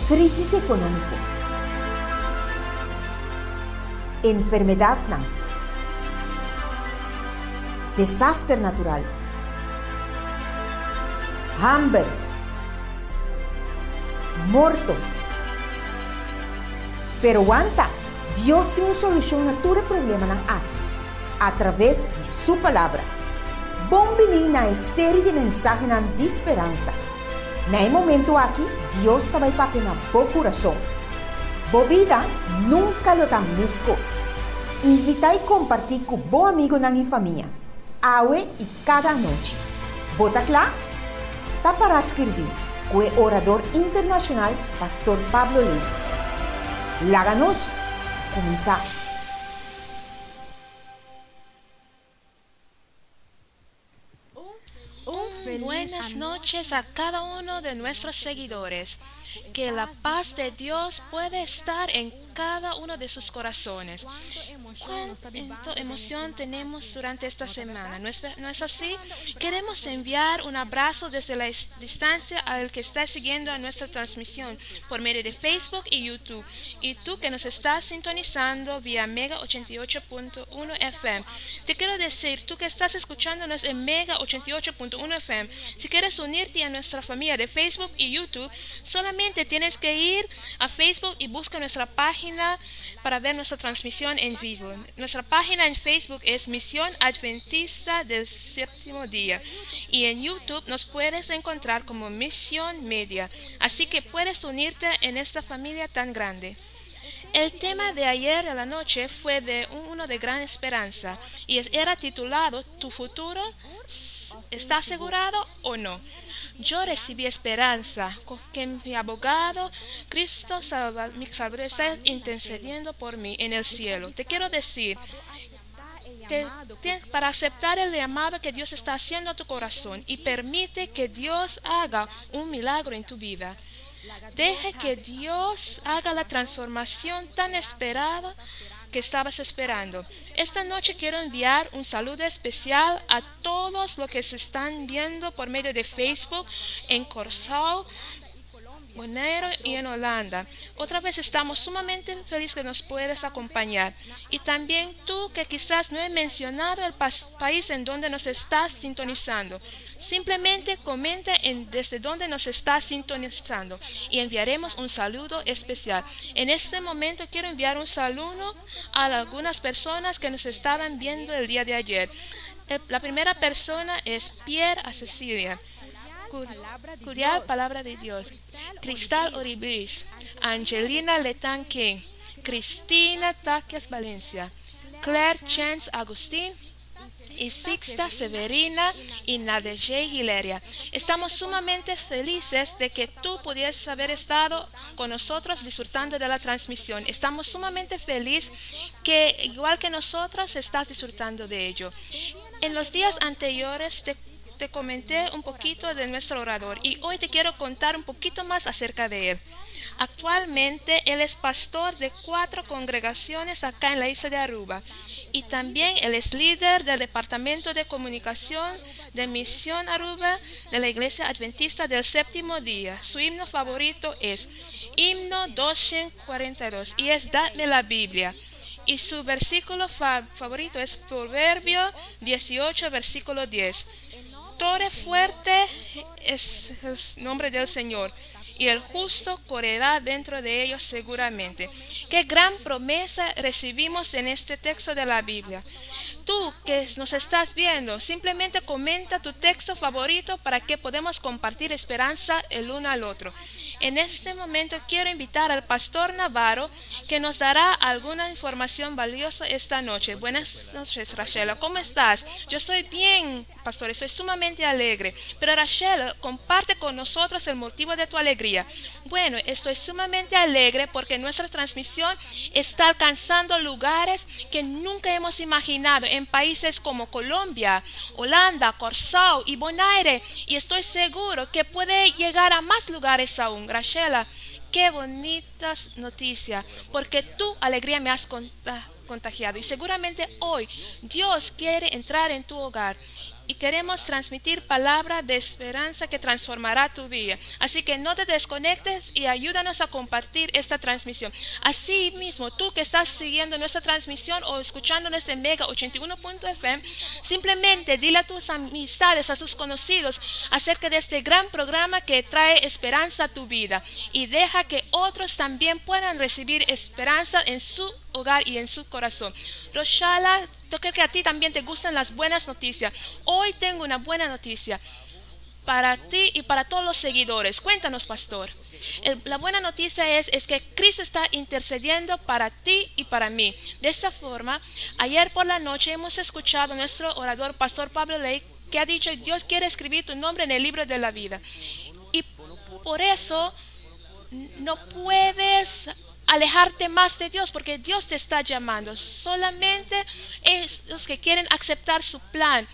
crisis económica, enfermedad, desastre natural, hambre, muerto. Pero aguanta, Dios tiene una solución a todo problema aquí, a través de su palabra. Bem-vindo a série de mensagens de esperança. Nesse momento aqui, Deus está vai para o coração. Boa vida nunca lo dá mais coisas. Invitar e compartilhar com bom amigo na família. Hoje e cada noite. Bota claro? Tá para escrever com o orador internacional, Pastor Pablo Lee. Láganos começar. Buenas noches a cada uno de nuestros seguidores. Que la paz de Dios puede estar en cada uno de sus corazones. Cuánta emoción tenemos durante esta semana, ¿no es así? Queremos enviar un abrazo desde la distancia al que está siguiendo a nuestra transmisión por medio de Facebook y YouTube. Y tú que nos estás sintonizando vía Mega 88.1 FM. Te quiero decir, tú que estás escuchándonos en Mega 88.1 FM, si quieres unirte a nuestra familia de Facebook y YouTube, solamente tienes que ir a Facebook y busca nuestra página para ver nuestra transmisión en vivo. Nuestra página en Facebook es Misión Adventista del Séptimo Día y en YouTube nos puedes encontrar como Misión Media. Así que puedes unirte en esta familia tan grande. El tema de ayer en la noche fue de uno de gran esperanza y era titulado ¿Tu futuro está asegurado o no? Yo recibí esperanza, que mi abogado, Cristo mi Salvador, está intercediendo por mí en el cielo. Te quiero decir que para aceptar el llamado que Dios está haciendo a tu corazón y permite que Dios haga un milagro en tu vida. Deje que Dios haga la transformación tan esperada que estabas esperando. Esta noche quiero enviar un saludo especial a todos los que se están viendo por medio de Facebook en Curaçao, Bonaire y en Holanda. Otra vez estamos sumamente felices que nos puedas acompañar. Y también tú que quizás no he mencionado el país en donde nos estás sintonizando. Simplemente comenta desde donde nos estás sintonizando y enviaremos un saludo especial. En este momento quiero enviar un saludo a algunas personas que nos estaban viendo el día de ayer. La primera persona es Pierre a Cecilia. Curial Palabra de Dios, Cristal Oribris, Angelina Letán King, Cristina Taquias Valencia, Claire Chance Agustín y Sixta Severina y Nadege Hileria. Estamos sumamente felices de que tú pudieras haber estado con nosotros disfrutando de la transmisión. Estamos sumamente felices que igual que nosotros estás disfrutando de ello. En los días anteriores te comenté un poquito de nuestro orador y hoy te quiero contar un poquito más acerca de él. Actualmente él es pastor de 4 congregaciones acá en la isla de Aruba y también él es líder del departamento de comunicación de Misión Aruba de la Iglesia Adventista del Séptimo Día. Su himno favorito es Himno 242 y es Dame la Biblia. Y su versículo favorito es Proverbio 18, versículo 10. Torre fuerte es el nombre del Señor, y el justo correrá dentro de ellos seguramente. Qué gran promesa recibimos en este texto de la Biblia. Tú que nos estás viendo, simplemente comenta tu texto favorito para que podamos compartir esperanza el uno al otro. En este momento quiero invitar al pastor Navarro que nos dará alguna información valiosa esta noche. Buenas noches, Rachel. ¿Cómo estás? Yo estoy bien, pastor. Estoy sumamente alegre. Pero Rachel, comparte con nosotros el motivo de tu alegría. Bueno, estoy sumamente alegre porque nuestra transmisión está alcanzando lugares que nunca hemos imaginado en países como Colombia, Holanda, Curaçao y Bonaire. Y estoy seguro que puede llegar a más lugares aún. Graciela, qué bonitas noticias, porque tu alegría me has contagiado y seguramente hoy Dios quiere entrar en tu hogar y queremos transmitir palabra de esperanza que transformará tu vida. Así que no te desconectes y ayúdanos a compartir esta transmisión. Así mismo, tú que estás siguiendo nuestra transmisión o escuchándonos en Mega 81.fm, simplemente dile a tus amistades, a tus conocidos acerca de este gran programa que trae esperanza a tu vida, y deja que otros también puedan recibir esperanza en su hogar y en su corazón. Roshala, yo creo que a ti también te gustan las buenas noticias. Hoy tengo una buena noticia para ti y para todos los seguidores. Cuéntanos, pastor. La buena noticia es que Cristo está intercediendo para ti y para mí. De esta forma, ayer por la noche hemos escuchado a nuestro orador, pastor Pablo Lake, que ha dicho: Dios quiere escribir tu nombre en el libro de la vida. Y por eso no puedes alejarte más de Dios, porque Dios te está llamando. Solamente es los que quieren aceptar su plan,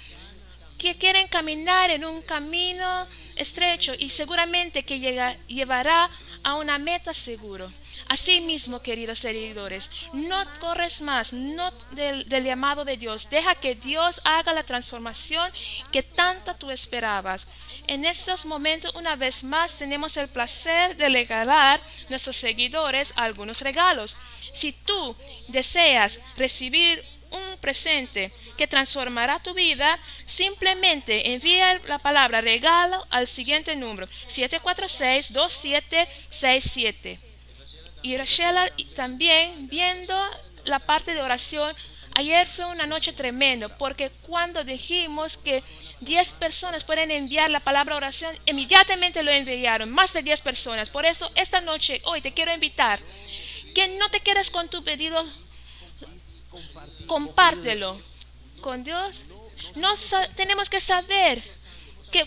que quieren caminar en un camino estrecho y seguramente que llevará a una meta seguro. Así mismo, queridos seguidores, no corres más del llamado de Dios. Deja que Dios haga la transformación que tanto tú esperabas. En estos momentos, una vez más, tenemos el placer de regalar a nuestros seguidores algunos regalos. Si tú deseas recibir un presente que transformará tu vida, simplemente envía la palabra regalo al siguiente número: 746-2767. Y Rachela, también viendo la parte de oración, ayer fue una noche tremenda, porque cuando dijimos que 10 personas pueden enviar la palabra oración, inmediatamente lo enviaron, más de 10 personas. Por eso esta noche, hoy te quiero invitar que no te quedes con tu pedido, compártelo con Dios. No tenemos que saber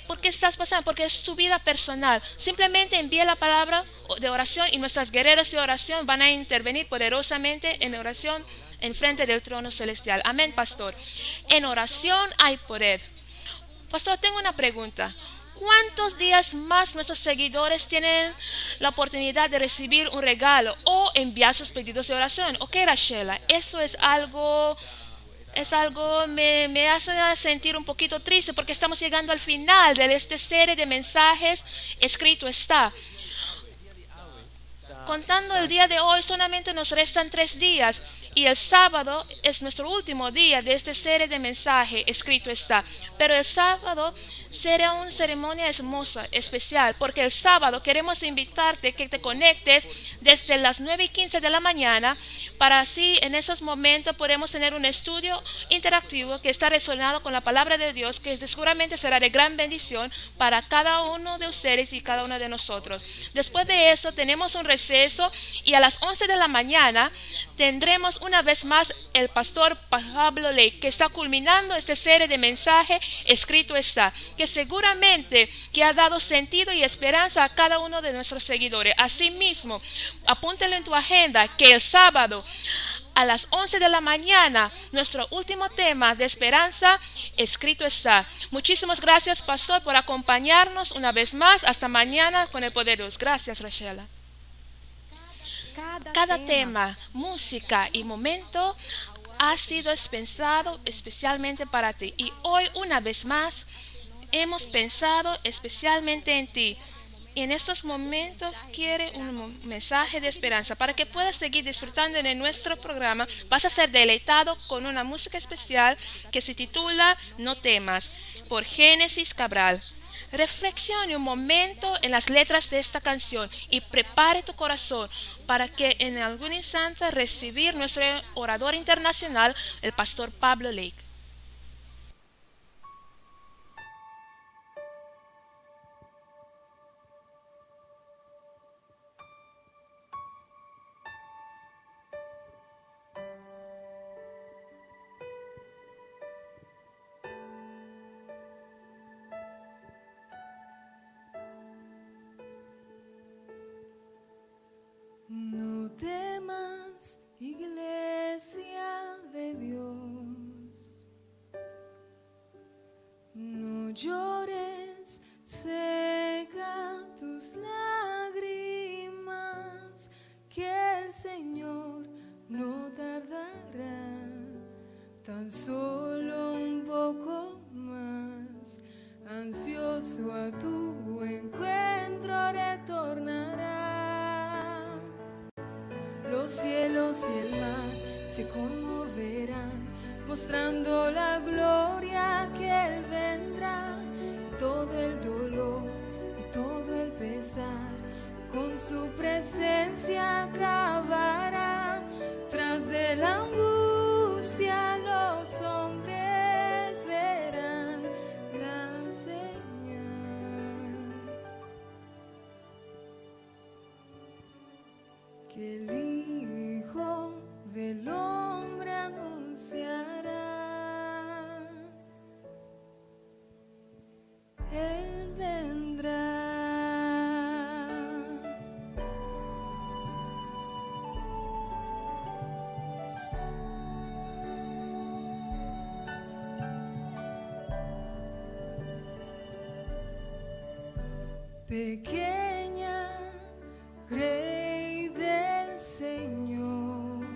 por qué estás pasando, porque es tu vida personal. Simplemente envía la palabra de oración y nuestras guerreras de oración van a intervenir poderosamente en oración en frente del trono celestial. Amén, pastor. En oración hay poder. Pastor, tengo una pregunta. ¿Cuántos días más nuestros seguidores tienen la oportunidad de recibir un regalo o enviar sus pedidos de oración? Ok, Rachela, eso es algo me hace sentir un poquito triste, porque estamos llegando al final de esta serie de mensajes. Escrito está. Contando el día de hoy, solamente nos restan 3 días. Y el sábado es nuestro último día de esta serie de mensajes. Escrito está. Pero el sábado será una ceremonia hermosa, especial, porque el sábado queremos invitarte que te conectes desde las 9:15 de la mañana, para así en esos momentos podemos tener un estudio interactivo que está relacionado con la palabra de Dios, que seguramente será de gran bendición para cada uno de ustedes y cada uno de nosotros. Después de eso tenemos un receso, y a las 11 de la mañana tendremos una vez más el pastor Pablo Lake, que está culminando esta serie de mensajes. Escrito está, que seguramente que ha dado sentido y esperanza a cada uno de nuestros seguidores. Asimismo, apúntalo en tu agenda que el sábado a las 11 de la mañana, nuestro último tema de esperanza, escrito está. Muchísimas gracias, pastor, por acompañarnos una vez más. Hasta mañana con el poder de Dios. Gracias, Rachela. Cada tema, música y momento ha sido pensado especialmente para ti. Y hoy, una vez más, hemos pensado especialmente en ti. Y en estos momentos quiere un mensaje de esperanza para que puedas seguir disfrutando de nuestro programa. Vas a ser deleitado con una música especial que se titula No temas, por Génesis Cabral. Reflexione un momento en las letras de esta canción y prepare tu corazón para que en algún instante recibir nuestro orador internacional, el pastor Pablo Lake. No temas, iglesia de Dios, no llores, seca tus lágrimas, que el Señor no tardará, tan solo un poco más. ansioso a tu encuentro retornará. Los cielos y el mar se conmoverán, mostrando la gloria que Él vendrá. Todo el dolor y todo el pesar, con su presencia acabará. Tras de la angustia los hombres verán la señal que el Hijo del Hombre anunciará. Él vendrá. Pequeña, Rey del Señor,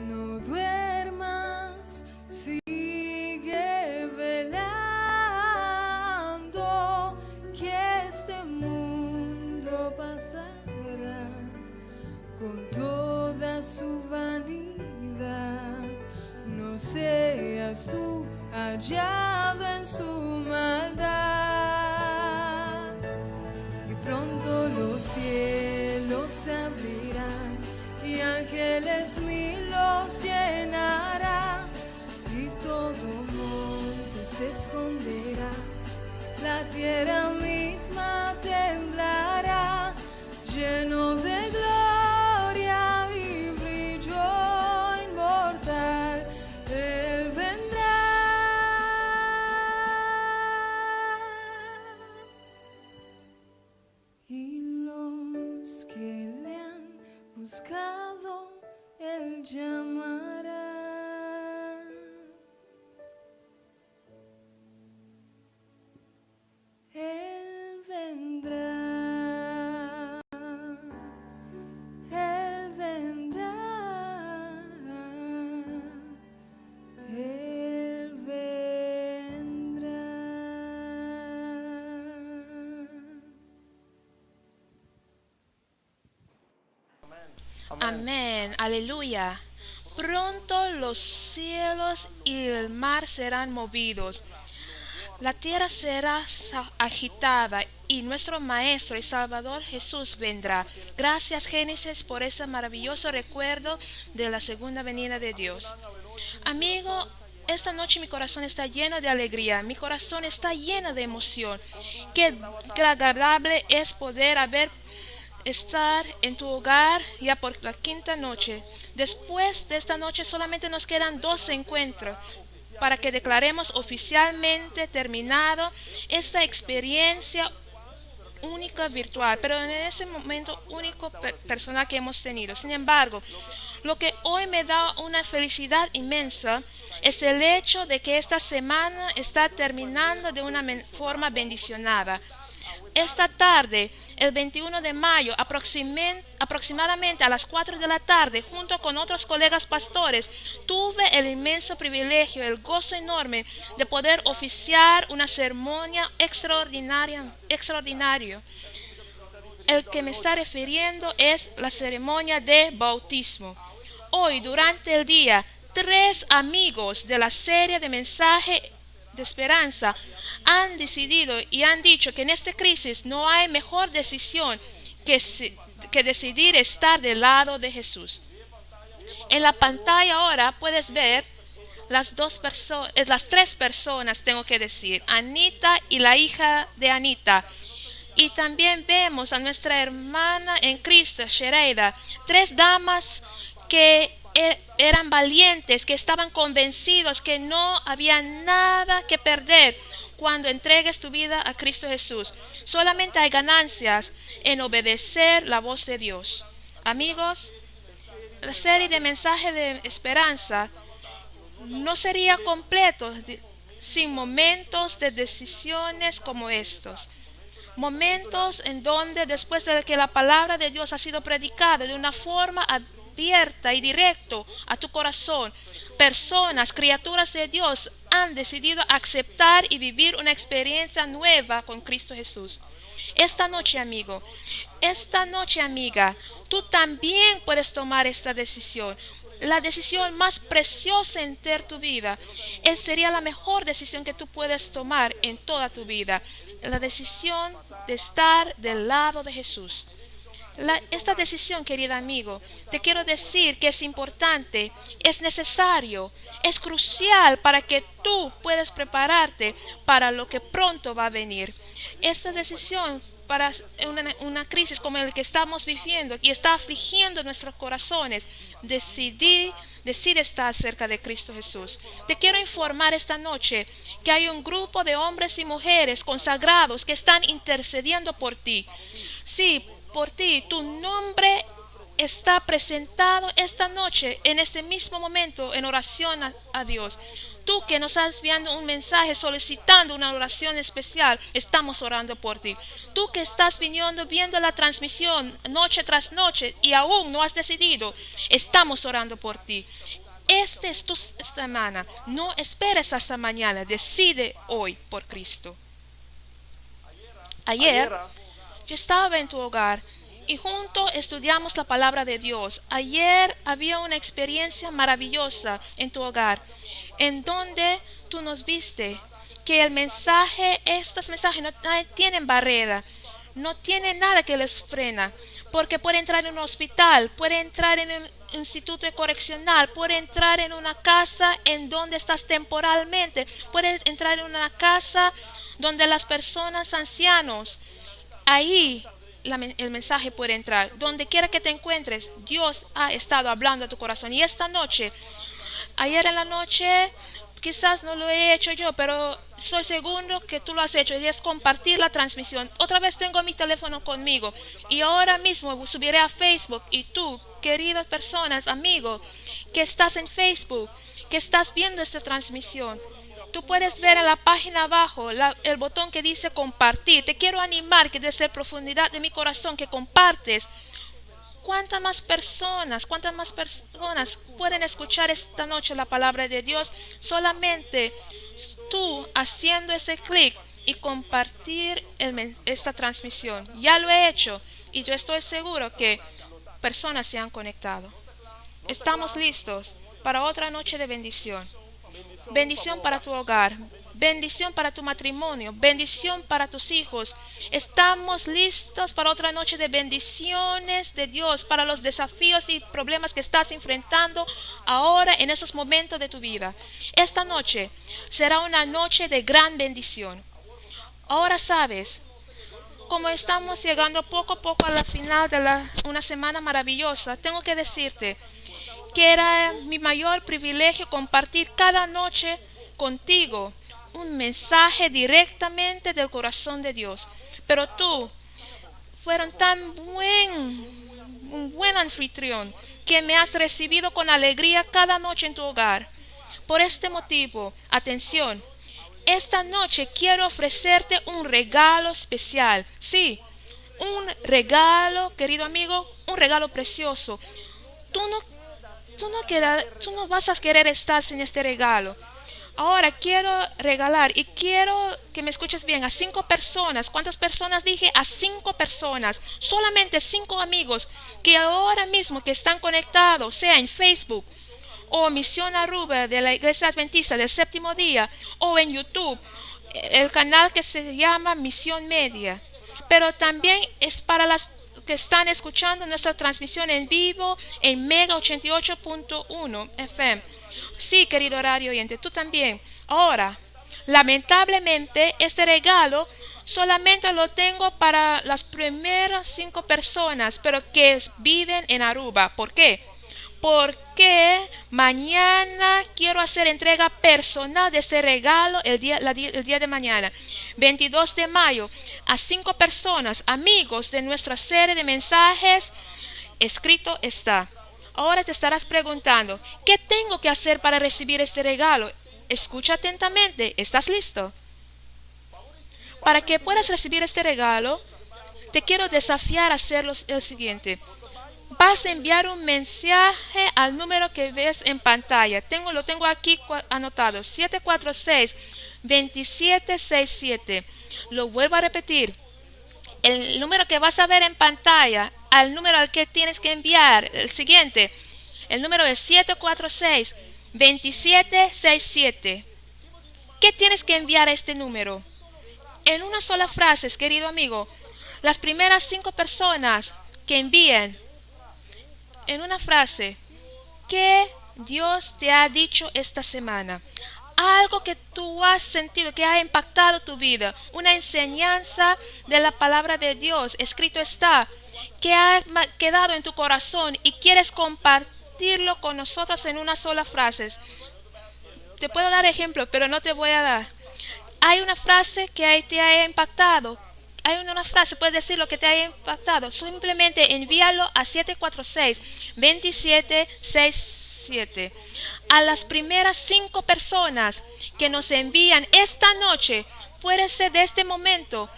no duermas, sigue velando, que este mundo pasará con toda su vanidad. No seas tú hallado en su maldad. Y pronto los cielos se abrirán y ángeles mil los llenará, y todo monte se esconderá, la tierra misma temblará, lleno de gloria y brillo inmortal. Él vendrá. Y los que le han buscado, Él llamará. Él vendrá. Él vendrá. Él vendrá. Amén, aleluya. Pronto los cielos y el mar serán movidos. La tierra será agitada y nuestro Maestro y Salvador Jesús vendrá. Gracias, Génesis, por ese maravilloso recuerdo de la segunda venida de Dios. Amigo, esta noche mi corazón está lleno de alegría, mi corazón está lleno de emoción. Qué agradable es poder estar en tu hogar ya por la quinta noche. Después de esta noche solamente nos quedan 2 encuentros para que declaremos oficialmente terminado esta experiencia única virtual, pero en ese momento único personal que hemos tenido. Sin embargo, lo que hoy me da una felicidad inmensa es el hecho de que esta semana está terminando de una forma bendicionada. Esta tarde, el 21 de mayo, aproximadamente a las 4 de la tarde, junto con otros colegas pastores, tuve el inmenso privilegio, el gozo enorme de poder oficiar una ceremonia extraordinaria. El que me está refiriendo es la ceremonia de bautismo. Hoy, durante el día, 3 amigos de la serie de mensaje de esperanza han decidido y han dicho que en esta crisis no hay mejor decisión que decidir estar del lado de Jesús. En la pantalla ahora puedes ver las 3 personas, tengo que decir, Anita y la hija de Anita. Y también vemos a nuestra hermana en Cristo, Shereida, 3 damas que eran valientes, que estaban convencidos que no había nada que perder cuando entregues tu vida a Cristo Jesús. Solamente hay ganancias en obedecer la voz de Dios. Amigos, la serie de mensajes de esperanza no sería completo sin momentos de decisiones como estos. Momentos en donde después de que la palabra de Dios ha sido predicada de una forma abierta y directo a tu corazón. Personas, criaturas de Dios han decidido aceptar y vivir una experiencia nueva con Cristo Jesús. Esta noche, amigo, esta noche, amiga, tú también puedes tomar esta decisión. La decisión más preciosa en tu vida. Sería la mejor decisión que tú puedes tomar en toda tu vida. La decisión de estar del lado de Jesús. Esta decisión, querido amigo, te quiero decir que es importante, es necesario, es crucial para que tú puedas prepararte para lo que pronto va a venir. Esta decisión para una crisis como la que estamos viviendo y está afligiendo nuestros corazones, decide estar cerca de Cristo Jesús. Te quiero informar esta noche que hay un grupo de hombres y mujeres consagrados que están intercediendo por ti. Sí, por ti, tu nombre está presentado esta noche, en este mismo momento, en oración a Dios. Tú que nos estás enviando un mensaje solicitando una oración especial, estamos orando por ti. Tú que estás viendo la transmisión noche tras noche y aún no has decidido, estamos orando por ti. Esta es tu semana. No esperes hasta mañana. Decide hoy por Cristo. Ayer yo estaba en tu hogar y juntos estudiamos la palabra de Dios. Ayer había una experiencia maravillosa en tu hogar, en donde tú nos viste que estos mensajes no tienen barrera, no tienen nada que les frena, porque puede entrar en un hospital, puede entrar en un instituto correccional, puede entrar en una casa en donde estás temporalmente, puede entrar en una casa donde las personas ancianos. Ahí el mensaje puede entrar. Donde quiera que te encuentres, Dios ha estado hablando a tu corazón. Y esta noche, ayer en la noche, quizás no lo he hecho yo, pero estoy seguro que tú lo has hecho. Y es compartir la transmisión. Otra vez tengo mi teléfono conmigo. Y ahora mismo subiré a Facebook. Y tú, queridas personas, amigos, que estás en Facebook, que estás viendo esta transmisión, tú puedes ver en la página abajo el botón que dice compartir. Te quiero animar que desde la profundidad de mi corazón que compartes. ¿Cuántas más personas pueden escuchar esta noche la palabra de Dios? Solamente tú haciendo ese clic y compartir esta transmisión. Ya lo he hecho y yo estoy seguro que personas se han conectado. Estamos listos para otra noche de bendición. Bendición para tu hogar, bendición para tu matrimonio, bendición para tus hijos. Estamos listos para otra noche de bendiciones de Dios, para los desafíos y problemas que estás enfrentando ahora en esos momentos de tu vida. Esta noche será una noche de gran bendición. Ahora sabes, como estamos llegando poco a poco a la final de una semana maravillosa, tengo que decirte que era mi mayor privilegio compartir cada noche contigo un mensaje directamente del corazón de Dios. Pero tú fueron un buen anfitrión que me has recibido con alegría cada noche en tu hogar. Por este motivo, atención, esta noche quiero ofrecerte un regalo especial. Sí, un regalo, querido amigo, un regalo precioso. Tú no vas a querer estar sin este regalo. Ahora quiero regalar y quiero que me escuches bien a 5 personas. ¿Cuántas personas dije? A 5 personas. Solamente 5 amigos que ahora mismo que están conectados, sea en Facebook o Misión Aruba de la Iglesia Adventista del Séptimo Día o en YouTube, el canal que se llama Misión Media. Pero también es para las que están escuchando nuestra transmisión en vivo en Mega 88.1 FM. Sí, querido radio oyente, tú también. Ahora, lamentablemente, este regalo solamente lo tengo para las primeras 5 personas, pero que viven en Aruba. ¿Por qué? Porque mañana quiero hacer entrega personal de este regalo el día de mañana, 22 de mayo, a 5 personas, amigos de nuestra serie de mensajes. Escrito está. Ahora te estarás preguntando, ¿qué tengo que hacer para recibir este regalo? Escucha atentamente. ¿Estás listo? Para que puedas recibir este regalo, te quiero desafiar a hacer el siguiente. vas a enviar un mensaje al número que ves en pantalla. Lo tengo aquí anotado. 746-2767. Lo vuelvo a repetir. El número que vas a ver en pantalla, al número al que tienes que enviar, el siguiente. El número es 746-2767. ¿Qué tienes que enviar a este número? En una sola frase, querido amigo. Las primeras 5 personas que envíen en una frase, ¿qué Dios te ha dicho esta semana? Algo que tú has sentido, que ha impactado tu vida. Una enseñanza de la palabra de Dios, escrito está, que ha quedado en tu corazón y quieres compartirlo con nosotros en una sola frase. Te puedo dar ejemplo, pero no te voy a dar. Hay una frase que te haya impactado. Hay una frase, puedes decir lo que te haya impactado. Simplemente envíalo a 746-2767. A las primeras 5 personas que nos envían esta noche, puede ser de este momento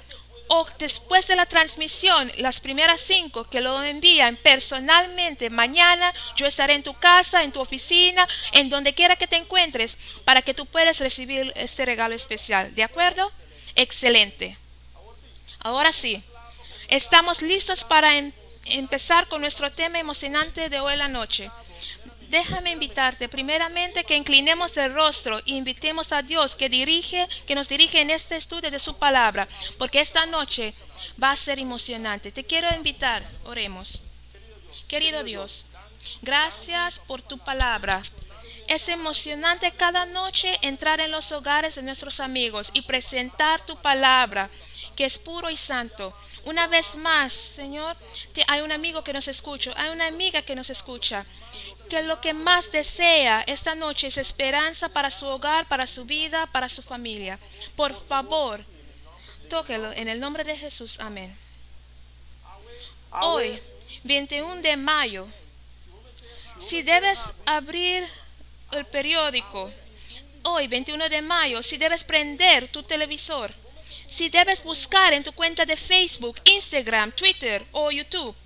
o después de la transmisión, las primeras 5 que lo envían personalmente, mañana yo estaré en tu casa, en tu oficina, en donde quiera que te encuentres, para que tú puedas recibir este regalo especial. ¿De acuerdo? Excelente. Ahora sí, estamos listos para empezar con nuestro tema emocionante de hoy en la noche. Déjame invitarte primeramente que inclinemos el rostro e invitemos a Dios que nos dirige en este estudio de su palabra, porque esta noche va a ser emocionante. Te quiero invitar, oremos. Querido Dios, gracias por tu palabra. Es emocionante cada noche entrar en los hogares de nuestros amigos y presentar tu palabra, que es puro y santo. Una vez más, Señor, hay un amigo que nos escucha, hay una amiga que nos escucha, que lo que más desea esta noche es esperanza para su hogar, para su vida, para su familia. Por favor, tóquelo en el nombre de Jesús. Amén. Hoy, 21 de mayo, si debes abrir el periódico, hoy, 21 de mayo, si debes prender tu televisor, si debes buscar en tu cuenta de Facebook, Instagram, Twitter o YouTube,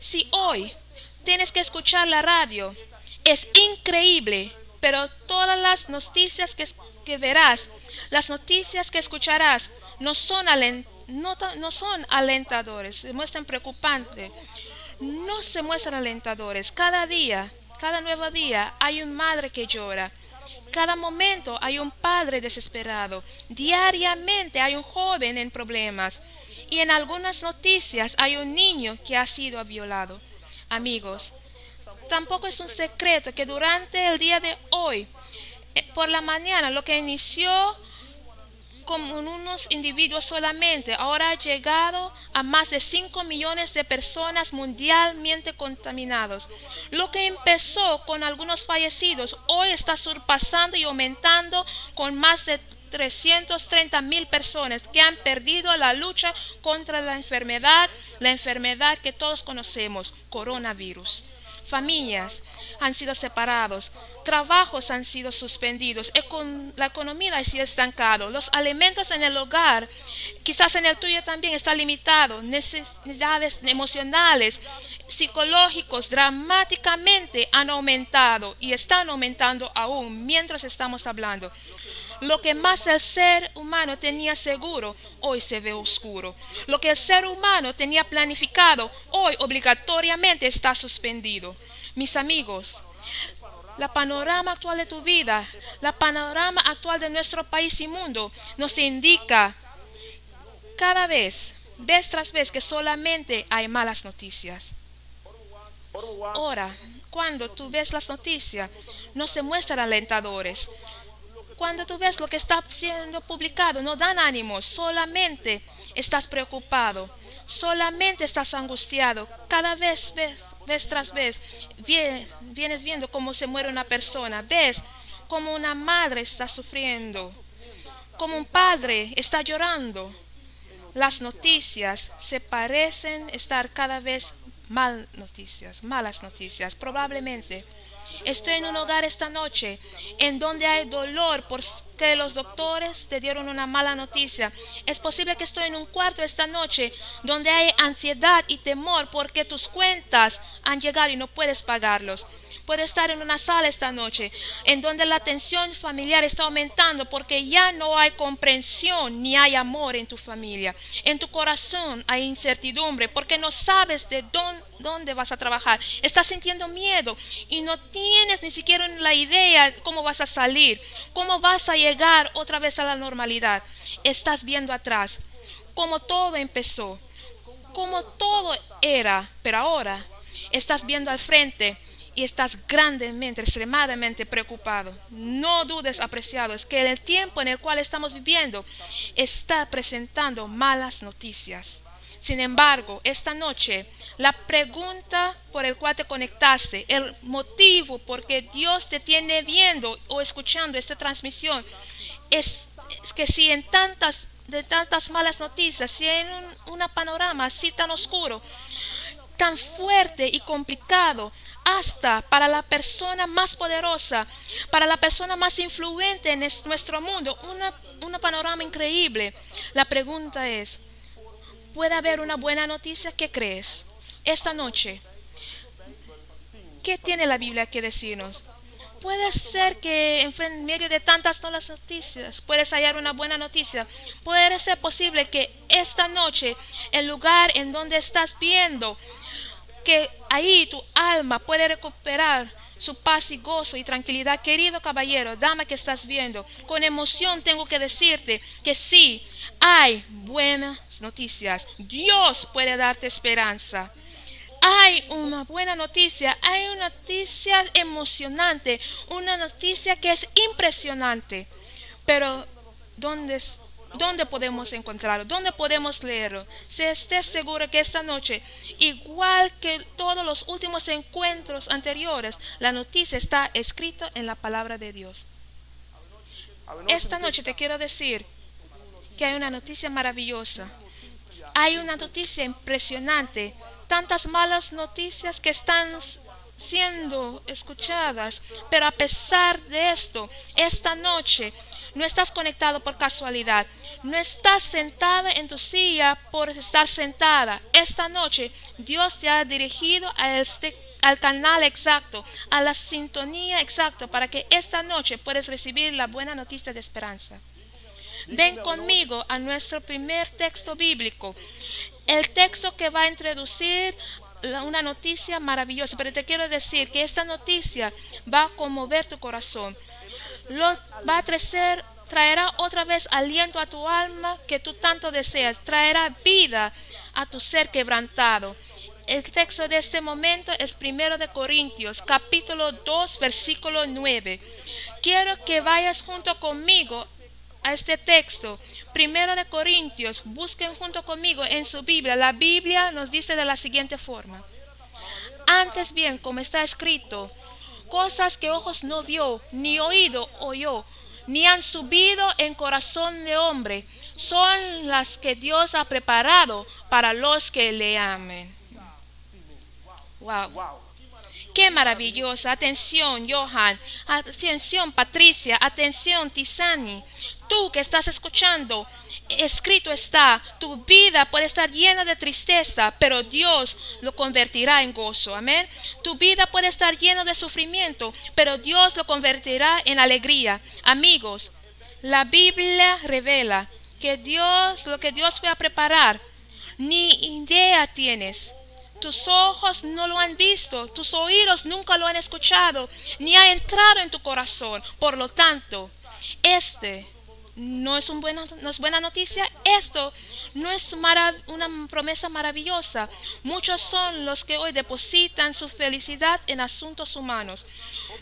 si hoy tienes que escuchar la radio, es increíble, pero todas las noticias que verás, las noticias que escucharás, no son alentadores, se muestran preocupantes, no se muestran alentadores. Cada día, cada nuevo día, hay una madre que llora. Cada momento hay un padre desesperado. Diariamente hay un joven en problemas. Y en algunas noticias hay un niño que ha sido violado. Amigos, tampoco es un secreto que durante el día de hoy, por la mañana, lo que inició con unos individuos solamente, ahora ha llegado a más de 5 millones de personas mundialmente contaminados. Lo que empezó con algunos fallecidos, hoy está surpasando y aumentando con más de 330,000 personas que han perdido la lucha contra la enfermedad que todos conocemos, coronavirus. Familias han sido separados, trabajos han sido suspendidos, la economía ha sido estancada, los alimentos en el hogar, quizás en el tuyo también está limitado, necesidades emocionales, psicológicos dramáticamente han aumentado y están aumentando aún mientras estamos hablando. Lo que más el ser humano tenía seguro, hoy se ve oscuro. Lo que el ser humano tenía planificado, hoy obligatoriamente está suspendido. Mis amigos, la panorama actual de tu vida, la panorama actual de nuestro país y mundo, nos indica cada vez tras vez, que solamente hay malas noticias. Ahora, cuando tú ves las noticias, no se muestran alentadores. Cuando tú ves lo que está siendo publicado, no dan ánimo, solamente estás preocupado, solamente estás angustiado. Cada vez tras vez, vienes viendo cómo se muere una persona, ves cómo una madre está sufriendo, cómo un padre está llorando. Las noticias se parecen estar cada vez malas noticias, probablemente. Estoy en un hogar esta noche en donde hay dolor por que los doctores te dieron una mala noticia. Es posible que estoy en un cuarto esta noche donde hay ansiedad y temor porque tus cuentas han llegado y no puedes pagarlos. Puede estar en una sala esta noche en donde la tensión familiar está aumentando porque ya no hay comprensión ni hay amor en tu familia. En tu corazón hay incertidumbre porque no sabes de dónde vas a trabajar. Estás sintiendo miedo y no tienes ni siquiera la idea de cómo vas a salir, cómo vas a llegar otra vez a la normalidad. Estás viendo atrás cómo todo empezó, cómo todo era, pero ahora estás viendo al frente. Y estás grandemente, extremadamente preocupado. No dudes, apreciados, que el tiempo en el cual estamos viviendo está presentando malas noticias. Sin embargo, esta noche, la pregunta por el cual te conectaste, el motivo por que Dios te tiene viendo o escuchando esta transmisión, es que si de tantas malas noticias, si en un panorama así tan oscuro, tan fuerte y complicado, hasta para la persona más poderosa, para la persona más influyente en nuestro mundo, una panorama increíble. La pregunta es, ¿puede haber una buena noticia? ¿Qué crees? Esta noche, ¿qué tiene la Biblia que decirnos? Puede ser que en medio de tantas malas noticias puedes hallar una buena noticia. Puede ser posible que esta noche, el lugar en donde estás viendo, que ahí tu alma puede recuperar su paz y gozo y tranquilidad. Querido caballero, dama que estás viendo, con emoción tengo que decirte que sí, hay buenas noticias. Dios puede darte esperanza. Hay una buena noticia, hay una noticia emocionante, una noticia que es impresionante. Pero, ¿dónde podemos encontrarlo? ¿Dónde podemos leerlo? Si estés seguro que esta noche, igual que todos los últimos encuentros anteriores, la noticia está escrita en la palabra de Dios. Esta noche te quiero decir que hay una noticia maravillosa. Hay una noticia impresionante. Tantas malas noticias que están siendo escuchadas, pero a pesar de esto, esta noche no estás conectado por casualidad, no estás sentada en tu silla por estar sentada. Esta noche Dios te ha dirigido al canal exacto, a la sintonía exacta, para que esta noche puedas recibir la buena noticia de esperanza. Ven conmigo a nuestro primer texto bíblico, el texto que va a introducir una noticia maravillosa, pero te quiero decir que esta noticia va a conmover tu corazón, traerá otra vez aliento a tu alma que tú tanto deseas, traerá vida a tu ser quebrantado. El texto de este momento es 1 de Corintios, capítulo 2, versículo 9. Quiero que vayas junto conmigo a este texto, 1 de Corintios. Busquen junto conmigo en su Biblia. La Biblia nos dice de la siguiente forma: antes bien, como está escrito, cosas que ojos no vio, ni oído oyó, ni han subido en corazón de hombre, son las que Dios ha preparado para los que le amen. Wow. Qué maravillosa. Atención, Johan. Atención, Patricia. Atención, Tisani. Tú que estás escuchando, escrito está, tu vida puede estar llena de tristeza, pero Dios lo convertirá en gozo. Amén. Tu vida puede estar llena de sufrimiento, pero Dios lo convertirá en alegría. Amigos, la Biblia revela que lo que Dios fue a preparar, ni idea tienes. Tus ojos no lo han visto, tus oídos nunca lo han escuchado, ni ha entrado en tu corazón. Por lo tanto, no es buena noticia. Esto no es una promesa maravillosa. Muchos son los que hoy depositan su felicidad en asuntos humanos.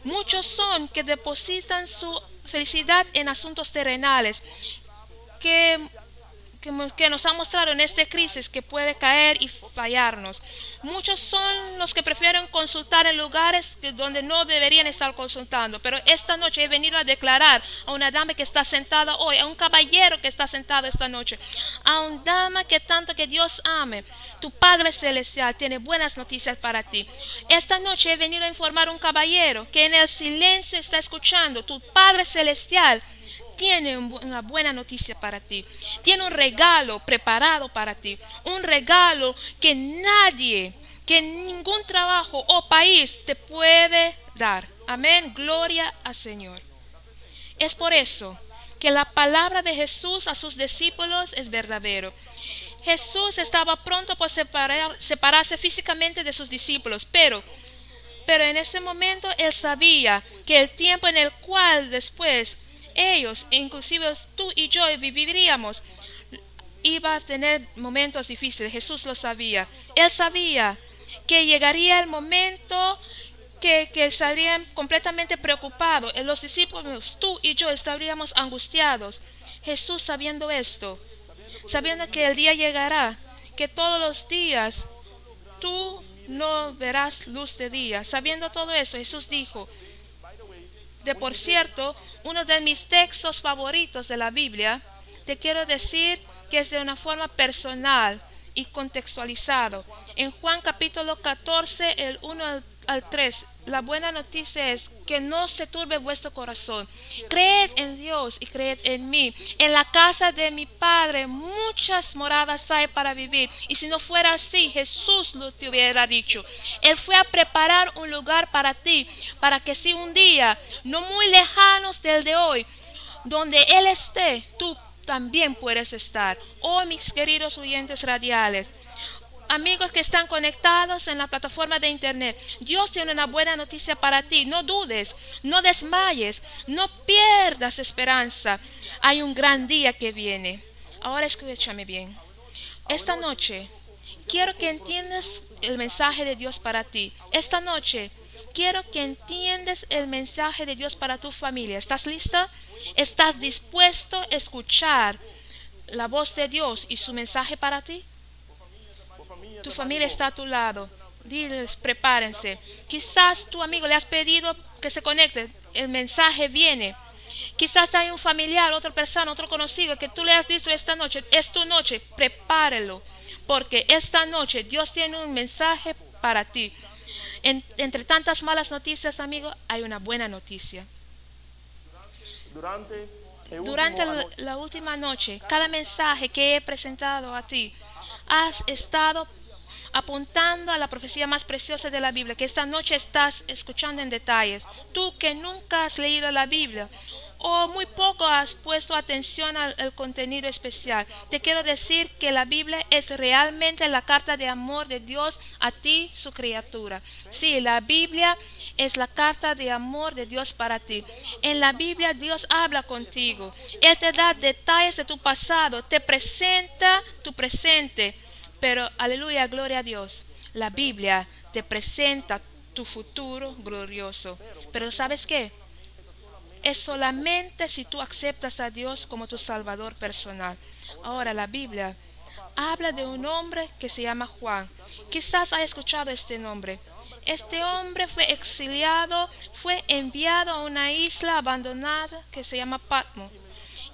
Muchos son que depositan su felicidad en asuntos terrenales, que nos ha mostrado en esta crisis que puede caer y fallarnos. Muchos son los que prefieren consultar en lugares donde no deberían estar consultando. Pero esta noche he venido a declarar a una dama que está sentada hoy, a un caballero que está sentado esta noche, a una dama que tanto que Dios ame. Tu Padre Celestial tiene buenas noticias para ti. Esta noche he venido a informar a un caballero que en el silencio está escuchando. Tu Padre Celestial tiene una buena noticia para ti. Tiene un regalo preparado para ti. Un regalo que nadie, que ningún trabajo o país te puede dar. Amén. Gloria al Señor. Es por eso que la palabra de Jesús a sus discípulos es verdadero. Jesús estaba pronto por separarse físicamente de sus discípulos, pero en ese momento Él sabía que el tiempo en el cual después ellos, inclusive tú y yo, viviríamos, iba a tener momentos difíciles. Jesús lo sabía. Él sabía que llegaría el momento que estarían completamente preocupados. Los discípulos, tú y yo, estaríamos angustiados. Jesús, sabiendo esto, sabiendo que el día llegará, que todos los días tú no verás luz de día. Sabiendo todo eso, Jesús dijo, por cierto, uno de mis textos favoritos de la Biblia, te quiero decir que es de una forma personal y contextualizado. En Juan capítulo 14, el 1 al 3, la buena noticia es que no se turbe vuestro corazón. Creed en Dios y creed en mí. En la casa de mi Padre muchas moradas hay para vivir. Y si no fuera así, Jesús lo te hubiera dicho. Él fue a preparar un lugar para ti, para que si un día, no muy lejanos del de hoy, donde Él esté, tú también puedes estar. Oh, mis queridos oyentes radiales, amigos que están conectados en la plataforma de internet, Dios tiene una buena noticia para ti. No dudes, no desmayes, no pierdas esperanza. Hay un gran día que viene. Ahora escúchame bien. Esta noche quiero que entiendas el mensaje de Dios para ti. Esta noche quiero que entiendas el mensaje de Dios para tu familia. ¿Estás lista? ¿Estás dispuesto a escuchar la voz de Dios y su mensaje para ti? Tu familia está a tu lado. Diles, prepárense. Quizás tu amigo le has pedido que se conecte. El mensaje viene. Quizás hay un familiar, otra persona, otro conocido que tú le has dicho esta noche, es tu noche. Prepárelo. Porque esta noche Dios tiene un mensaje para ti. Entre tantas malas noticias, amigo, hay una buena noticia. Durante la última noche, cada mensaje que he presentado a ti, has estado apuntando a la profecía más preciosa de la Biblia, que esta noche estás escuchando en detalles. Tú que nunca has leído la Biblia o muy poco has puesto atención al contenido especial, te quiero decir que la Biblia es realmente la carta de amor de Dios a ti, su criatura. Sí, la Biblia es la carta de amor de Dios para ti. En la Biblia Dios habla contigo. Él te da detalles de tu pasado, te presenta tu presente. Pero, aleluya, gloria a Dios, la Biblia te presenta tu futuro glorioso. Pero ¿sabes qué? Es solamente si tú aceptas a Dios como tu Salvador personal. Ahora, la Biblia habla de un hombre que se llama Juan. Quizás haya escuchado este nombre. Este hombre fue exiliado, fue enviado a una isla abandonada que se llama Patmos.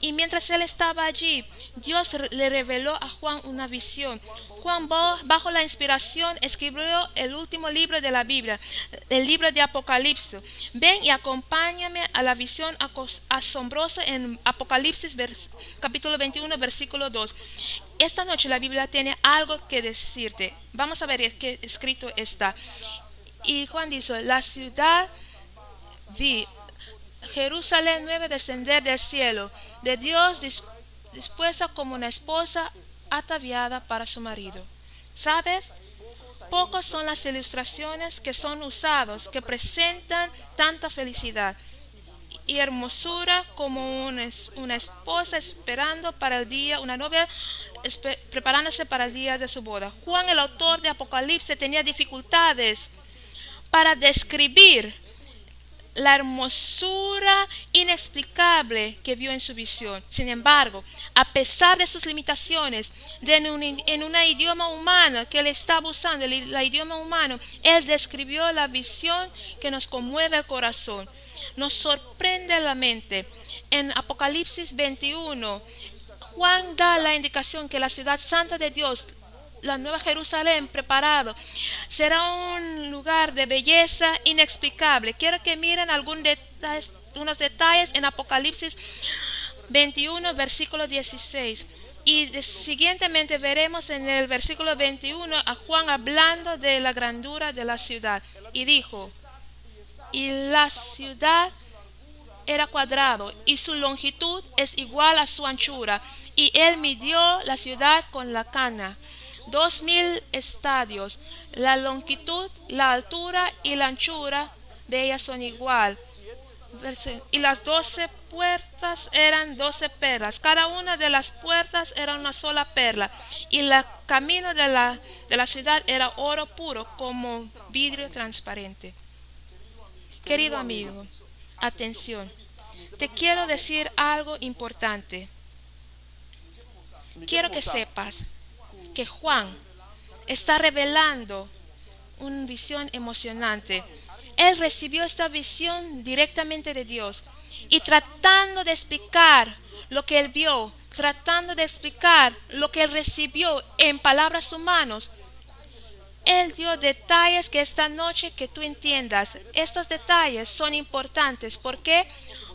Y mientras él estaba allí, Dios le reveló a Juan una visión. Juan, bajo la inspiración, escribió el último libro de la Biblia, el libro de Apocalipsis. Ven y acompáñame a la visión asombrosa en Apocalipsis capítulo 21, versículo 2. Esta noche la Biblia tiene algo que decirte. Vamos a ver qué escrito está. Y Juan dice, la ciudad vi Jerusalén nueva descender del cielo, de Dios dispuesta como una esposa ataviada para su marido. ¿Sabes? Pocas son las ilustraciones que son usadas, que presentan tanta felicidad y hermosura como una esposa esperando para el día, una novia preparándose para el día de su boda. Juan, el autor de Apocalipsis, tenía dificultades para describir la hermosura inexplicable que vio en su visión. Sin embargo, a pesar de sus limitaciones, en un idioma humano que él estaba usando, el idioma humano, él describió la visión que nos conmueve el corazón, nos sorprende la mente. En Apocalipsis 21, Juan da la indicación que la ciudad santa de Dios, la nueva Jerusalén preparado, será un lugar de belleza inexplicable. Quiero que miren unos detalles en Apocalipsis 21, versículo 16. Y siguientemente veremos en el versículo 21 a Juan hablando de la grandura de la ciudad. Y dijo, y la ciudad era cuadrado, y su longitud es igual a su anchura. Y él midió la ciudad con la cana, 2000 estadios. La longitud, la altura y la anchura de ella son igual. Y las 12 puertas eran 12 perlas. Cada una de las puertas era una sola perla. Y el camino de la ciudad era oro puro, como vidrio transparente. Querido amigo, atención. Te quiero decir algo importante. Quiero que sepas que Juan está revelando una visión emocionante. Él recibió esta visión directamente de Dios y tratando de explicar lo que él vio, tratando de explicar lo que él recibió en palabras humanas, él dio detalles que esta noche que tú entiendas. Estos detalles son importantes. ¿Por qué?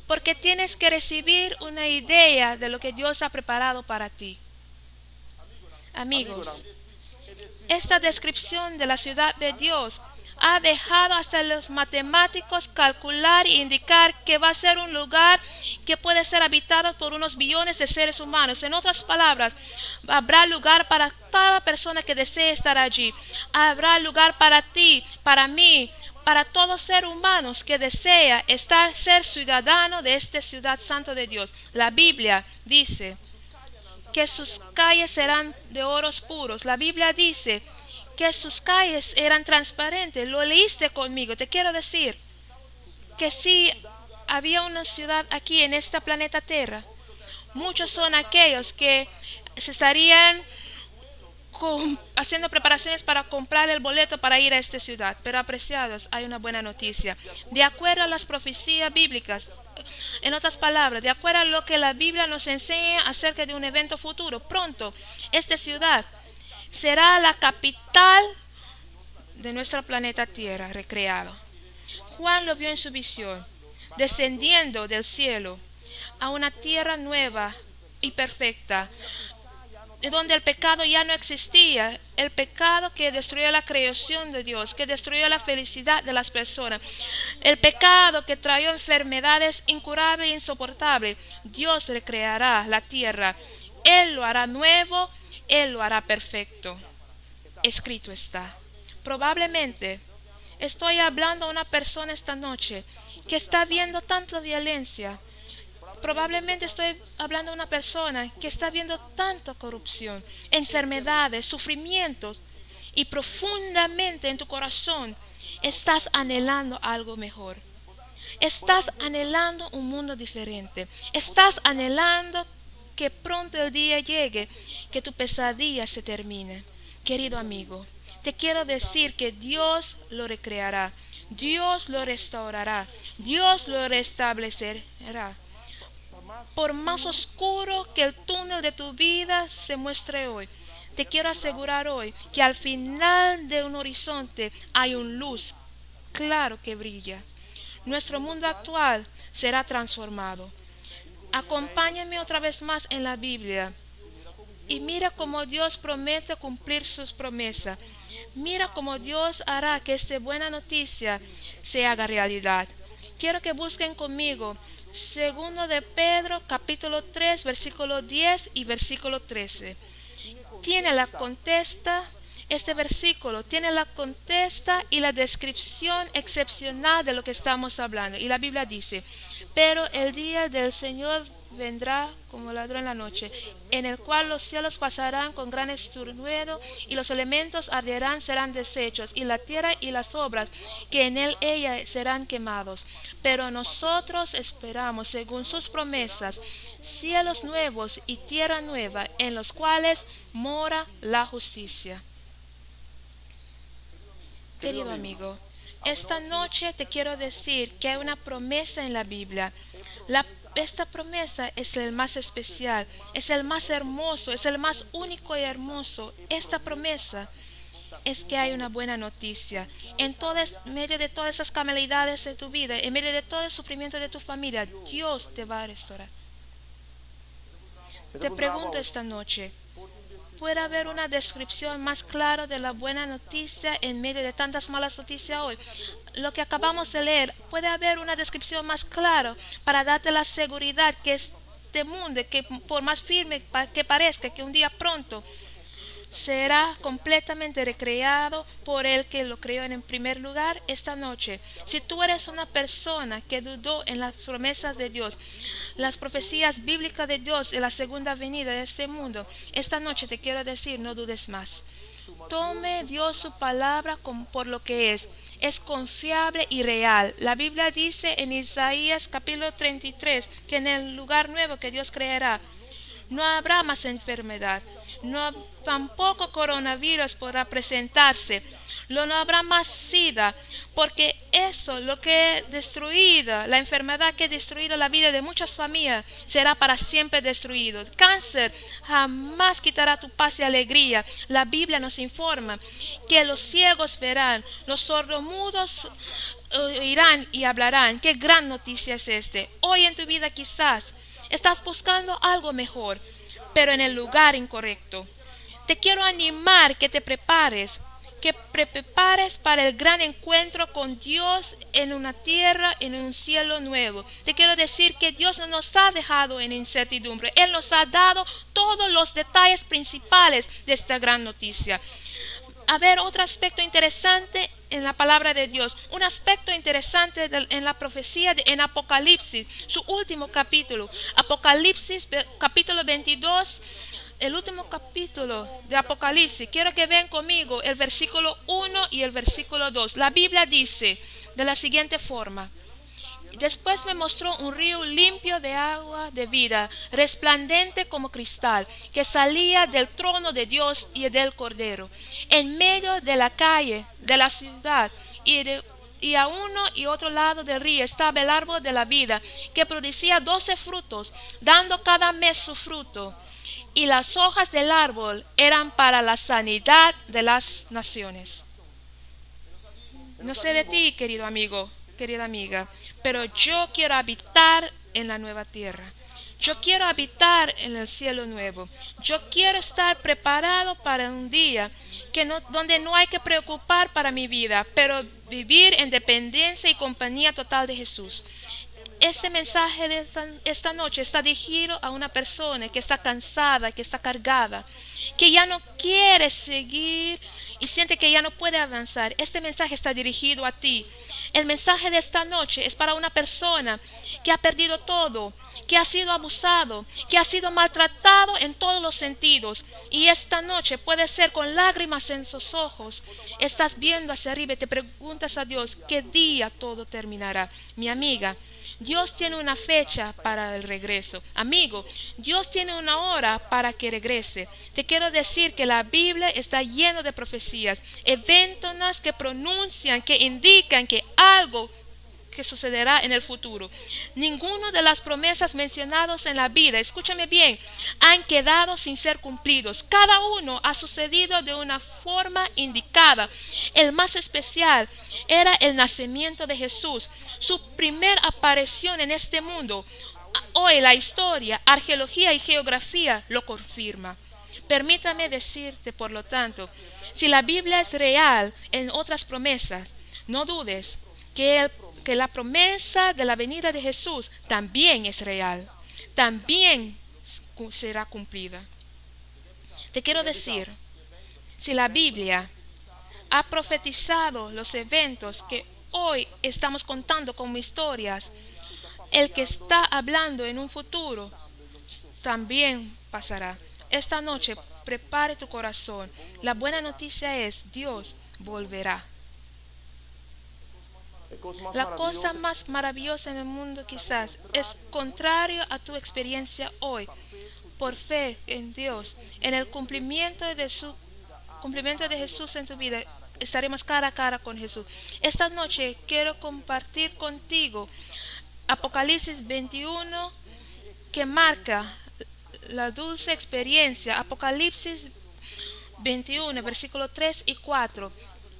Porque tienes que recibir una idea de lo que Dios ha preparado para ti. Amigos, esta descripción de la ciudad de Dios ha dejado hasta los matemáticos calcular e indicar que va a ser un lugar que puede ser habitado por unos billones de seres humanos. En otras palabras, habrá lugar para cada persona que desee estar allí. Habrá lugar para ti, para mí, para todo ser humano que desea ser ciudadano de esta ciudad santa de Dios. La Biblia dice que sus calles serán de oros puros. La Biblia dice que sus calles eran transparentes. Lo leíste conmigo. Te quiero decir que si había una ciudad aquí en este planeta Tierra, muchos son aquellos que se estarían haciendo preparaciones para comprar el boleto para ir a esta ciudad. Pero apreciados, hay una buena noticia. De acuerdo a las profecías bíblicas, en otras palabras, de acuerdo a lo que la Biblia nos enseña acerca de un evento futuro, pronto esta ciudad será la capital de nuestro planeta Tierra recreado. Juan lo vio en su visión, descendiendo del cielo a una tierra nueva y perfecta, donde el pecado ya no existía, el pecado que destruyó la creación de Dios, que destruyó la felicidad de las personas, el pecado que trajo enfermedades incurables e insoportables. Dios recreará la tierra, Él lo hará nuevo, Él lo hará perfecto. Escrito está. Probablemente estoy hablando a una persona esta noche que está viendo tanta violencia. Probablemente estoy hablando a una persona que está viendo tanta corrupción, enfermedades, sufrimientos, y profundamente en tu corazón estás anhelando algo mejor. Estás anhelando un mundo diferente. Estás anhelando que pronto el día llegue, que tu pesadilla se termine. Querido amigo, te quiero decir que Dios lo recreará, Dios lo restaurará, Dios lo restablecerá. Por más oscuro que el túnel de tu vida se muestre hoy, te quiero asegurar hoy que al final de un horizonte hay una luz claro que brilla. Nuestro mundo actual será transformado. Acompáñame otra vez más en la Biblia y mira cómo Dios promete cumplir sus promesas. Mira cómo Dios hará que esta buena noticia se haga realidad. Quiero que busquen conmigo Segundo de Pedro, capítulo 3, versículo 10 y versículo 13. Tiene la contesta, este versículo tiene la contesta y la descripción excepcional de lo que estamos hablando. Y la Biblia dice, pero el día del Señor vendrá como ladrón en la noche, en el cual los cielos pasarán con gran estruendo, y los elementos arderán, serán deshechos, y la tierra y las obras que en ella serán quemados. Pero nosotros esperamos, según sus promesas, cielos nuevos y tierra nueva, en los cuales mora la justicia. Querido amigo, esta noche te quiero decir que hay una promesa en la Biblia. Esta promesa es el más especial, es el más hermoso, es el más único y hermoso. Esta promesa es que hay una buena noticia. En medio de todas esas calamidades de tu vida, en medio de todo el sufrimiento de tu familia, Dios te va a restaurar. Te pregunto esta noche, ¿puede haber una descripción más clara de la buena noticia en medio de tantas malas noticias hoy? Lo que acabamos de leer, ¿puede haber una descripción más clara para darte la seguridad que este mundo, que por más firme que parezca, que un día pronto será completamente recreado por el que lo creó en primer lugar esta noche? Si tú eres una persona que dudó en las promesas de Dios, las profecías bíblicas de Dios en la segunda venida de este mundo, esta noche te quiero decir, no dudes más. Tome Dios su palabra por lo que es confiable y real. La Biblia dice en Isaías capítulo 33 que en el lugar nuevo que Dios creará no habrá más enfermedad, tampoco coronavirus podrá presentarse, no habrá más SIDA, porque eso, lo que ha destruido, la enfermedad que ha destruido la vida de muchas familias, será para siempre destruido. Cáncer jamás quitará tu paz y alegría. La Biblia nos informa que los ciegos verán, los sordomudos oirán y hablarán. Qué gran noticia es este. Hoy en tu vida quizás estás buscando algo mejor, pero en el lugar incorrecto. Te quiero animar que te prepares para el gran encuentro con Dios en una tierra, en un cielo nuevo. Te quiero decir que Dios no nos ha dejado en incertidumbre. Él nos ha dado todos los detalles principales de esta gran noticia. A ver, otro aspecto interesante en la palabra de Dios, un aspecto interesante en la profecía en Apocalipsis, su último capítulo, Apocalipsis capítulo 22, el último capítulo de Apocalipsis. Quiero que vean conmigo el versículo 1 y el versículo 2. La Biblia dice de la siguiente forma: después me mostró un río limpio de agua de vida, resplandente como cristal, que salía del trono de Dios y del Cordero. En medio de la calle de la ciudad y a uno y otro lado del río estaba el árbol de la vida, que producía 12 frutos, dando cada mes su fruto. Y las hojas del árbol eran para la sanidad de las naciones. No sé de ti, querido amigo, querida amiga, pero yo quiero habitar en la nueva tierra. Yo quiero habitar en el cielo nuevo. Yo quiero estar preparado para un día donde no hay que preocupar para mi vida, pero vivir en dependencia y compañía total de Jesús. Este mensaje de esta noche está dirigido a una persona que está cansada, que está cargada, que ya no quiere seguir y siente que ya no puede avanzar. Este mensaje está dirigido a ti. El mensaje de esta noche es para una persona que ha perdido todo, que ha sido abusado, que ha sido maltratado en todos los sentidos. Y esta noche puede ser con lágrimas en sus ojos. Estás viendo hacia arriba y te preguntas a Dios, ¿qué día todo terminará? Mi amiga, Dios tiene una fecha para el regreso. Amigo, Dios tiene una hora para que regrese. Te quiero decir que la Biblia está llena de profecías, eventos que pronuncian, que indican que algo que sucederá en el futuro. Ninguna de las promesas mencionadas en la Biblia, escúchame bien, han quedado sin ser cumplidos. Cada uno ha sucedido de una forma indicada. El más especial era el nacimiento de Jesús, su primera aparición en este mundo. Hoy la historia, arqueología y geografía lo confirma. Permítame decirte, por lo tanto, si la Biblia es real en otras promesas, no dudes que la promesa de la venida de Jesús también es real, también será cumplida. Te quiero decir, si la Biblia ha profetizado los eventos que hoy estamos contando como historias, el que está hablando en un futuro también pasará. Esta noche prepare tu corazón. La buena noticia es, Dios volverá. La cosa más maravillosa en el mundo quizás es contrario a tu experiencia hoy. Por fe en Dios, en el cumplimiento de Jesús en tu vida, estaremos cara a cara con Jesús. Esta noche quiero compartir contigo Apocalipsis 21, que marca la dulce experiencia. Apocalipsis 21, versículos 3 y 4.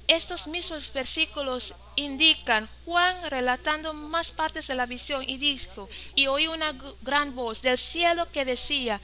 Estos mismos versículos indican Juan relatando más partes de la visión y dijo, y oí una gran voz del cielo que decía,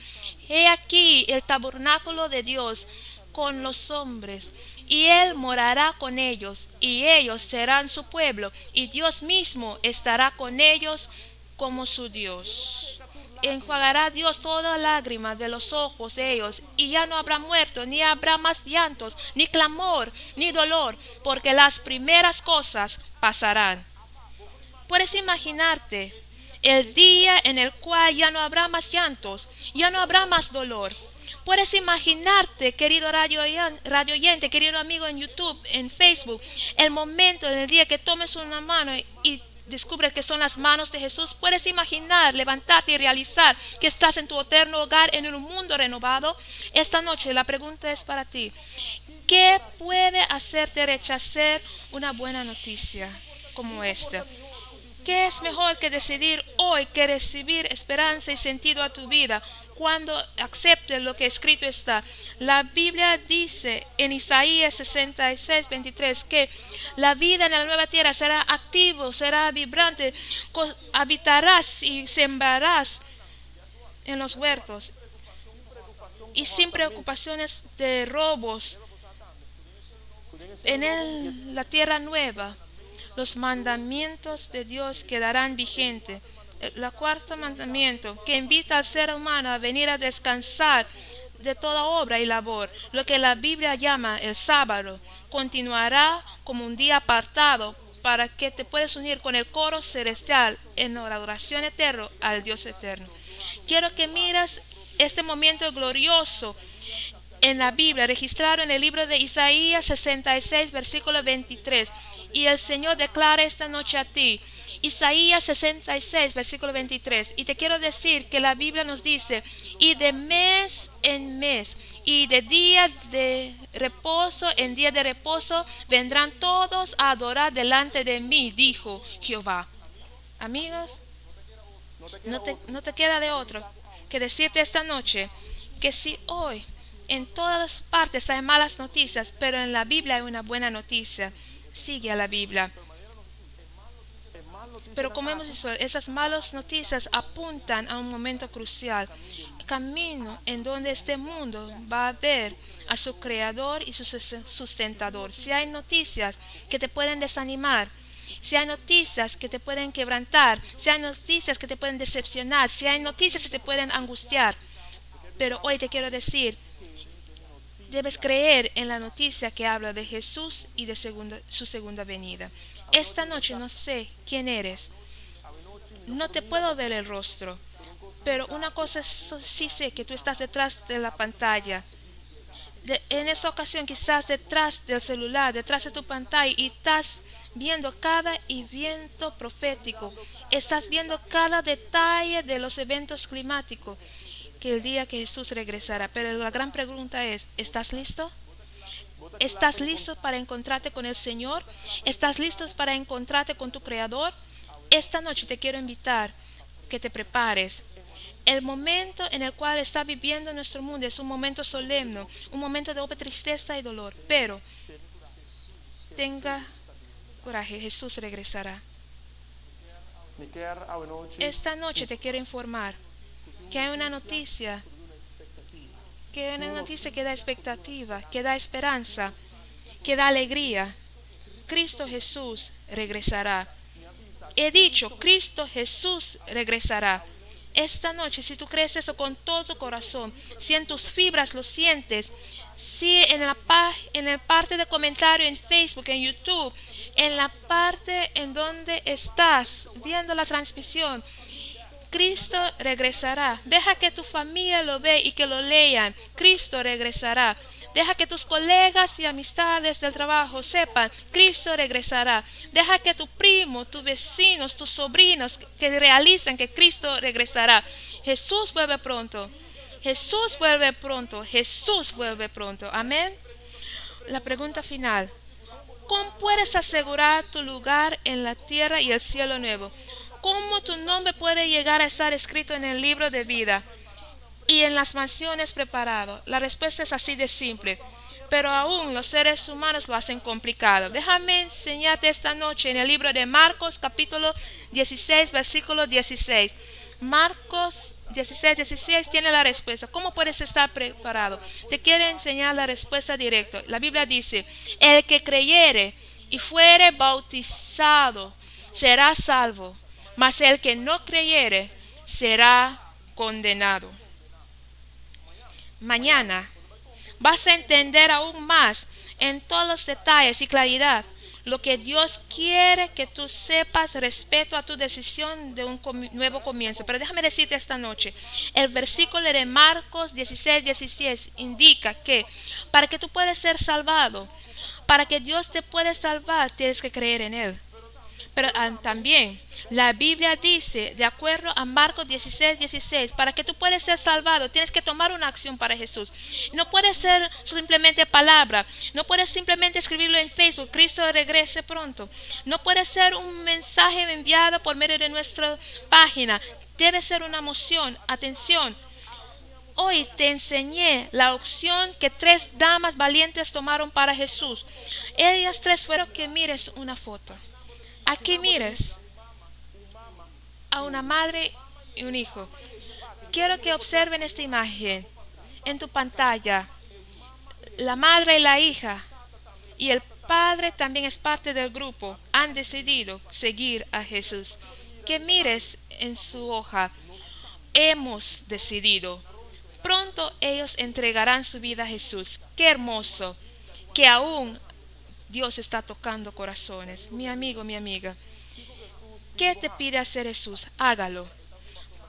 he aquí el tabernáculo de Dios con los hombres, y él morará con ellos, y ellos serán su pueblo, y Dios mismo estará con ellos como su Dios. Enjuagará Dios toda lágrima de los ojos de ellos, y ya no habrá muerto, ni habrá más llantos, ni clamor, ni dolor, porque las primeras cosas pasarán. Puedes imaginarte el día en el cual ya no habrá más llantos, ya no habrá más dolor. Puedes imaginarte, querido radio oyente, querido amigo en YouTube, en Facebook, el momento en el día que tomes una mano y descubres que son las manos de Jesús. Puedes imaginar, levantarte y realizar que estás en tu eterno hogar, en un mundo renovado. Esta noche la pregunta es para ti. ¿Qué puede hacerte rechazar una buena noticia como esta? ¿Qué es mejor que decidir hoy que recibir esperanza y sentido a tu vida cuando aceptes lo que escrito está? La Biblia dice en Isaías 66, 23 que la vida en la nueva tierra será activo, será vibrante, habitarás y sembrarás en los huertos y sin preocupaciones de robos en la tierra nueva. Los mandamientos de Dios quedarán vigentes. El cuarto mandamiento, que invita al ser humano a venir a descansar de toda obra y labor, lo que la Biblia llama el sábado, continuará como un día apartado para que te puedas unir con el coro celestial en la adoración eterna al Dios eterno. Quiero que mires este momento glorioso en la Biblia, registrado en el libro de Isaías 66, versículo 23. Y el Señor declara esta noche a ti, Isaías 66, versículo 23. Y te quiero decir que la Biblia nos dice, y de mes en mes, y de día de reposo en día de reposo, vendrán todos a adorar delante de mí, dijo Jehová. Amigos, no te queda de otro que decirte esta noche que si hoy en todas partes hay malas noticias, pero en la Biblia hay una buena noticia. Sigue a la Biblia. Pero como hemos dicho, esas malas noticias apuntan a un momento crucial, camino en donde este mundo va a ver a su creador y su sustentador. Si hay noticias que te pueden desanimar, si hay noticias que te pueden quebrantar, si hay noticias que te pueden decepcionar, si hay noticias que te pueden angustiar, pero hoy te quiero decir, debes creer en la noticia que habla de Jesús y de su segunda venida. Esta noche no sé quién eres. No te puedo ver el rostro. Pero una cosa sí sé, que tú estás detrás de la pantalla. En esta ocasión quizás detrás del celular, detrás de tu pantalla, y estás viendo cada evento profético. Estás viendo cada detalle de los eventos climáticos. Que el día que Jesús regresará. Pero la gran pregunta es, ¿estás listo? ¿Estás listo para encontrarte con el Señor? ¿Estás listo para encontrarte con tu Creador? Esta noche te quiero invitar que te prepares. El momento en el cual está viviendo nuestro mundo es un momento solemne, un momento de obra, tristeza y dolor. Pero tenga coraje, Jesús regresará. Esta noche te quiero informar que hay una noticia, que da expectativa, que da esperanza, que da alegría. Cristo Jesús regresará. He dicho, Cristo Jesús regresará. Esta noche, si tú crees eso con todo tu corazón, si en tus fibras lo sientes, si en la parte de comentario en Facebook, en YouTube, en la parte en donde estás viendo la transmisión, Cristo regresará. Deja que tu familia lo vea y que lo lean. Cristo regresará. Deja que tus colegas y amistades del trabajo sepan, Cristo regresará. Deja que tu primo, tus vecinos, tus sobrinos que realicen que Cristo regresará. Jesús vuelve pronto. Jesús vuelve pronto. Jesús vuelve pronto. Amén. La pregunta final. ¿Cómo puedes asegurar tu lugar en la tierra y el cielo nuevo? ¿Cómo tu nombre puede llegar a estar escrito en el libro de vida y en las mansiones preparadas? La respuesta es así de simple. pero aún los seres humanos lo hacen complicado. Déjame enseñarte esta noche en el libro de Marcos, capítulo 16, versículo 16. Marcos 16 tiene la respuesta. ¿Cómo puedes estar preparado? Te quiero enseñar la respuesta directa. La Biblia dice: el que creyere y fuere bautizado será salvo, mas el que no creyere será condenado. Mañana vas a entender aún más en todos los detalles y claridad lo que Dios quiere que tú sepas respecto a tu decisión de un nuevo comienzo. Pero déjame decirte esta noche, el versículo de Marcos 16 indica que para que tú puedas ser salvado, para que Dios te pueda salvar, tienes que creer en Él. Pero también la Biblia dice, de acuerdo a Marcos 16, para que tú puedas ser salvado, tienes que tomar una acción para Jesús. No puede ser simplemente palabra, no puedes simplemente escribirlo en Facebook: Cristo regrese pronto. No puede ser un mensaje enviado por medio de nuestra página. Debe ser una emoción. Atención. Hoy te enseñé la opción que 3 damas valientes tomaron para Jesús. Ellas 3 fueron que mires una foto. Aquí mires a una madre y un hijo. Quiero que observen esta imagen en tu pantalla. La madre y la hija y el padre también es parte del grupo. Han decidido seguir a Jesús. Que mires en su hoja: hemos decidido. Pronto ellos entregarán su vida a Jesús. Qué hermoso que aún Dios está tocando corazones. Mi amigo, mi amiga, ¿qué te pide hacer Jesús? Hágalo,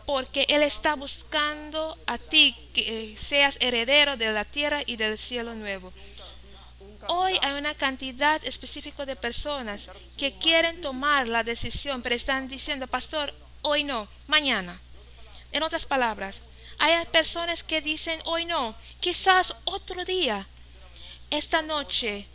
porque Él está buscando a ti que seas heredero de la tierra y del cielo nuevo. Hoy hay una cantidad específica de personas que quieren tomar la decisión, pero están diciendo: pastor, hoy no, mañana. En otras palabras, hay personas que dicen: hoy no, quizás otro día. Esta noche,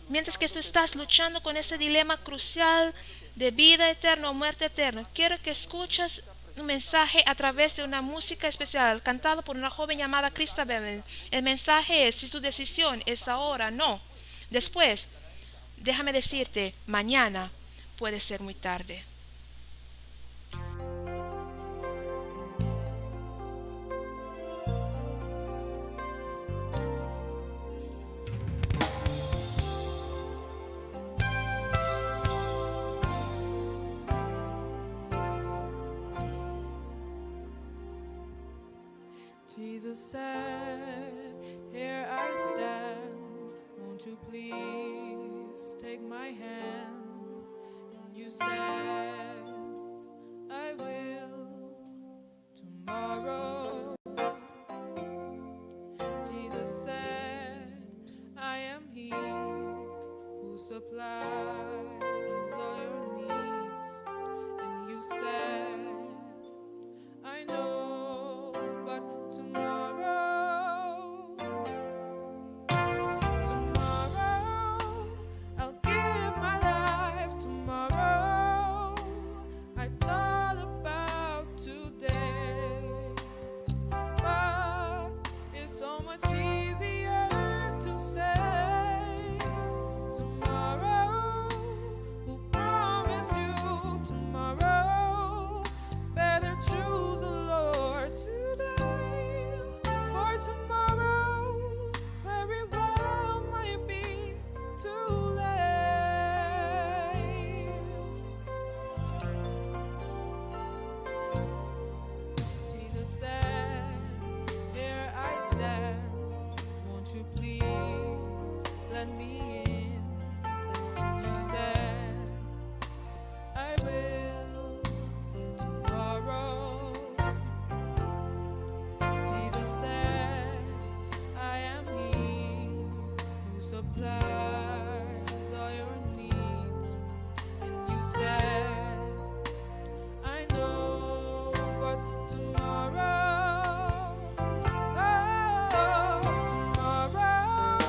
mientras que tú estás luchando con ese dilema crucial de vida eterna o muerte eterna, quiero que escuches un mensaje a través de una música especial cantado por una joven llamada Krista Bevins. El mensaje es: si tu decisión es ahora, no. Después, déjame decirte, mañana puede ser muy tarde. Jesus said, here I stand, won't you please take my hand? And you said, I will tomorrow. Jesus said, I am he who supplies all your needs. And you said, I know, but tomorrow, I'll give my life. Tomorrow, I thought about today, but it's so much easier to say tomorrow. Who promised you tomorrow? Better choose the Lord today, for tomorrow very well might be too late. Jesus said, here I stand, won't you please let me in? You said, I will tomorrow. Jesus said, I am he who supplies all your needs. And you said, I know, but tomorrow, tomorrow,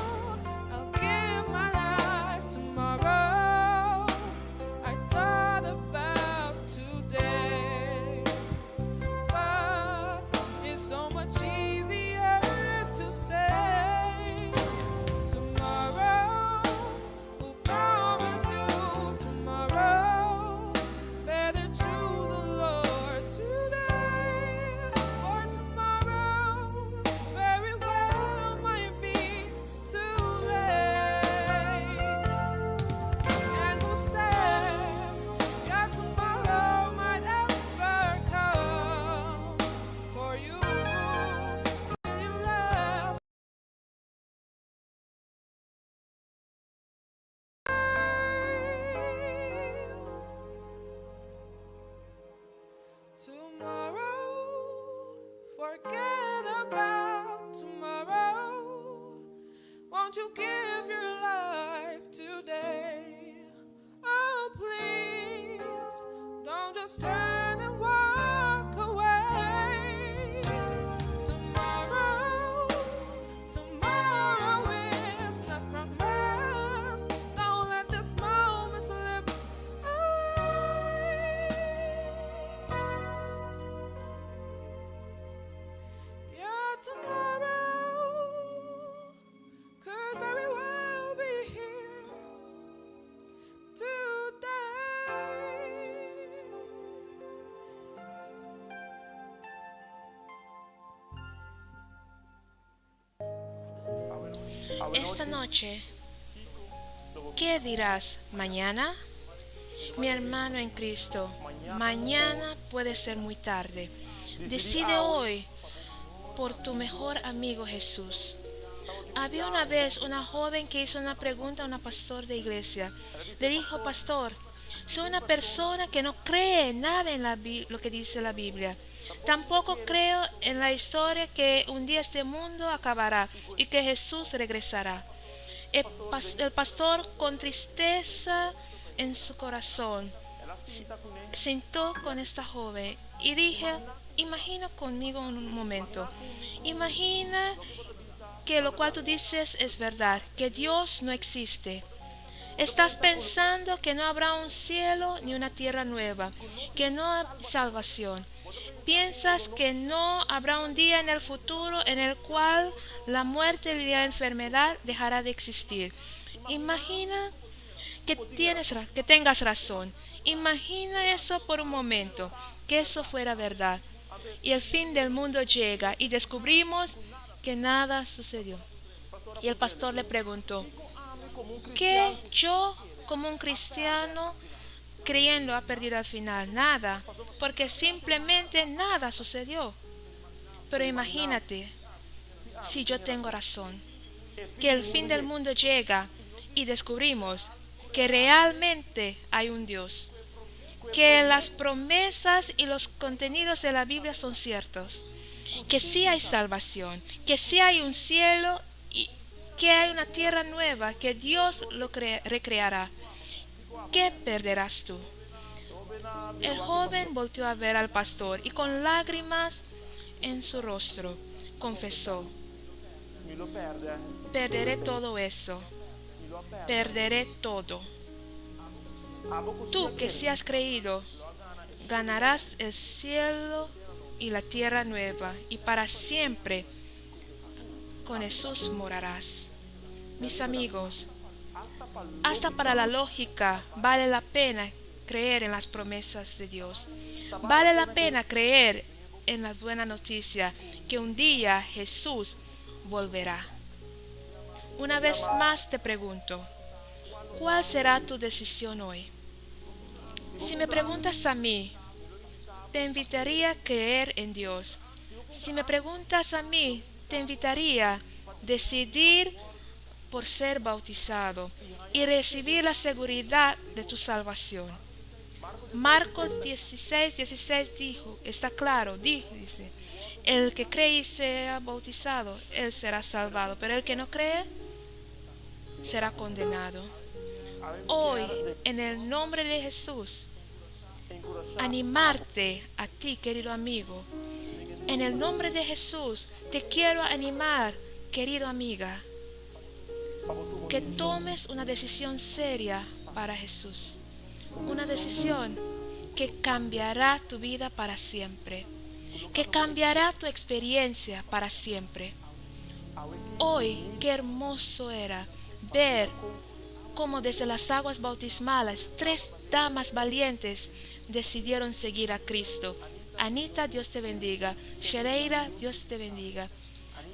I'll give my life. Tomorrow, I thought about today, but it's so much easier to say forget about tomorrow. Won't you give your life today? Oh, please, don't just turn and walk away. Tomorrow is not promised. Don't let this moment slip away. Your tomorrow could very well be here today. Esta noche, ¿qué dirás mañana? Mi hermano en Cristo, mañana puede ser muy tarde. Decide hoy por tu mejor amigo Jesús. Había una vez una joven que hizo una pregunta a un pastor de iglesia. Le dijo: pastor, soy una persona que no cree nada en lo que dice la Biblia. Tampoco creo en la historia que un día este mundo acabará y que Jesús regresará. El pastor, con tristeza en su corazón, sentó con esta joven y dije: imagina conmigo un momento. Imagina que lo cual tú dices es verdad, que Dios no existe. Estás pensando que no habrá un cielo ni una tierra nueva, que no hay salvación. Piensas que no habrá un día en el futuro en el cual la muerte y la enfermedad dejará de existir. Imagina que tengas razón. Imagina eso por un momento, que eso fuera verdad. Y el fin del mundo llega y descubrimos que nada sucedió. Y el pastor le preguntó: ¿qué yo como un cristiano creyendo ha perdido al final? Nada, porque simplemente nada sucedió. Pero imagínate si yo tengo razón, que el fin del mundo llega y descubrimos que realmente hay un Dios, que las promesas y los contenidos de la Biblia son ciertos, que sí hay salvación, que sí hay un cielo y que hay una tierra nueva, que Dios lo recreará. ¿Qué perderás tú? El joven volteó a ver al pastor y con lágrimas en su rostro confesó: perderé todo eso, perderé todo. Tú que sí has creído, ganarás el cielo y la tierra nueva, y para siempre con Jesús morarás. Mis amigos, hasta para la lógica vale la pena creer en las promesas de Dios. Vale la pena creer en la buena noticia que un día Jesús volverá. Una vez más te pregunto, ¿cuál será tu decisión hoy? Si me preguntas a mí, te invitaría a creer en Dios. Si me preguntas a mí, te invitaría a decidir por ser bautizado y recibir la seguridad de tu salvación. Marcos 16 dijo, está claro, dice: el que cree y sea bautizado, él será salvado, pero el que no cree será condenado. Hoy, en el nombre de Jesús, animarte a ti, querido amigo. En el nombre de Jesús, te quiero animar, querido amiga, que tomes una decisión seria para Jesús. Una decisión que cambiará tu vida para siempre, que cambiará tu experiencia para siempre. Hoy, qué hermoso era ver cómo desde las aguas bautismales 3 damas valientes decidieron seguir a Cristo. Anita, Dios te bendiga. Shereira, Dios te bendiga.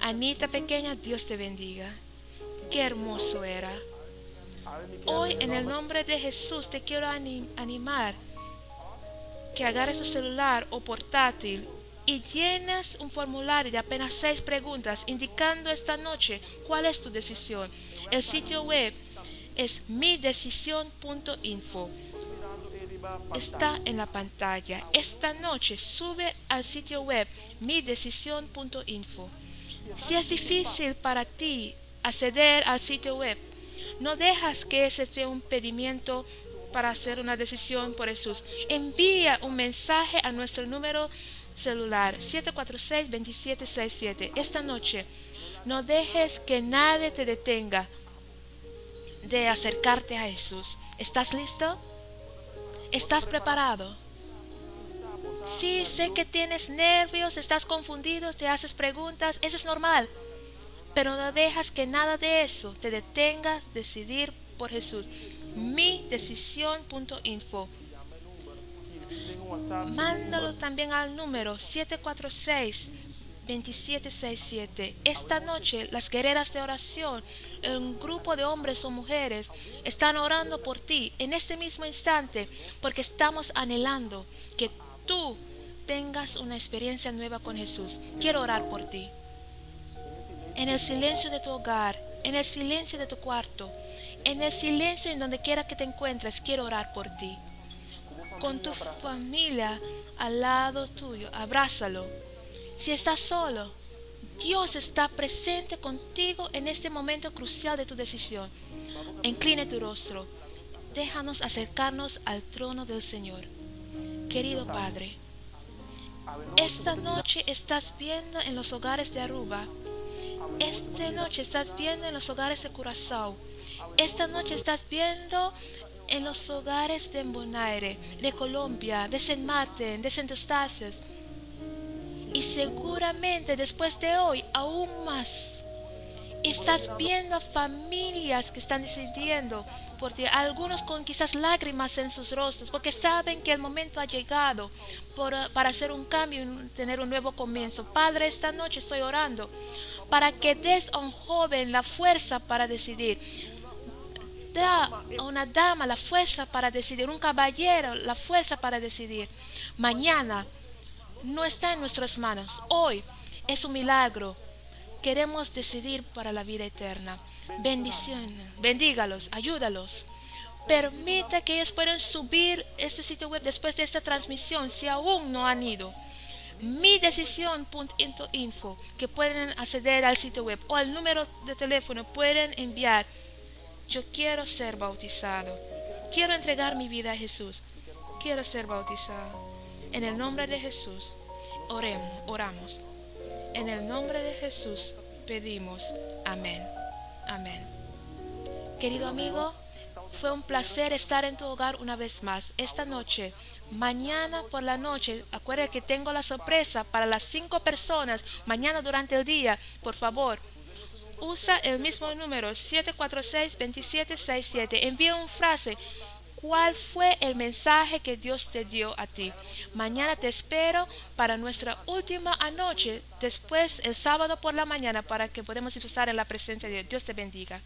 Anita pequeña, Dios te bendiga. Qué hermoso era. Hoy, en el nombre de Jesús, te quiero animar que agarres tu celular o portátil y llenas un formulario de apenas 6 preguntas indicando esta noche cuál es tu decisión. El sitio web es midecisión.info. está en la pantalla. Esta noche sube al sitio web midecisión.info. Si es difícil para ti acceder al sitio web, no dejas que ese sea un impedimento para hacer una decisión por Jesús. Envía un mensaje a nuestro número celular 746-2767. Esta noche no dejes que nadie te detenga de acercarte a Jesús. ¿Estás listo? ¿Estás preparado? Sí, sé que tienes nervios, estás confundido, te haces preguntas, eso es normal. Pero no dejas que nada de eso te detenga a decidir por Jesús. midecisión.info. Mándalo también al número 746-2767. Esta noche las guerreras de oración, un grupo de hombres o mujeres, están orando por ti en este mismo instante, porque estamos anhelando que tú tengas una experiencia nueva con Jesús. Quiero orar por ti. En el silencio de tu hogar, en el silencio de tu cuarto, en el silencio en donde quiera que te encuentres, quiero orar por ti. Con tu familia al lado tuyo, abrázalo. Si estás solo, Dios está presente contigo en este momento crucial de tu decisión. Incline tu rostro. Déjanos acercarnos al trono del Señor. Querido Padre, esta noche estás viendo en los hogares de Aruba. Esta noche estás viendo en los hogares de Curazao. Esta noche estás viendo en los hogares de Bonaire, de Colombia, de Saint Martin, de Saint Eustatius. Y seguramente después de hoy, aún más, estás viendo a familias que están decidiendo por ti, algunos con quizás lágrimas en sus rostros, porque saben que el momento ha llegado para hacer un cambio y tener un nuevo comienzo. Padre, esta noche estoy orando para que des a un joven la fuerza para decidir. Da a una dama la fuerza para decidir, un caballero la fuerza para decidir. Mañana no está en nuestras manos. Hoy es un milagro. Queremos decidir para la vida eterna. Bendición. Bendígalos, ayúdalos. Permita que ellos puedan subir este sitio web después de esta transmisión, si aún no han ido. midecisión.info, que pueden acceder al sitio web o al número de teléfono, pueden enviar: yo quiero ser bautizado, quiero entregar mi vida a Jesús, quiero ser bautizado. En el nombre de Jesús, oramos. En el nombre de Jesús pedimos. Amén. Amén. Querido amigo, fue un placer estar en tu hogar una vez más. Esta noche, mañana por la noche, acuérdate que tengo la sorpresa para las 5 personas. Mañana durante el día, por favor, usa el mismo número 746-2767. Envía una frase. ¿Cuál fue el mensaje que Dios te dio a ti? Mañana te espero para nuestra última noche, después el sábado por la mañana, para que podamos disfrutar en la presencia de Dios. Dios te bendiga.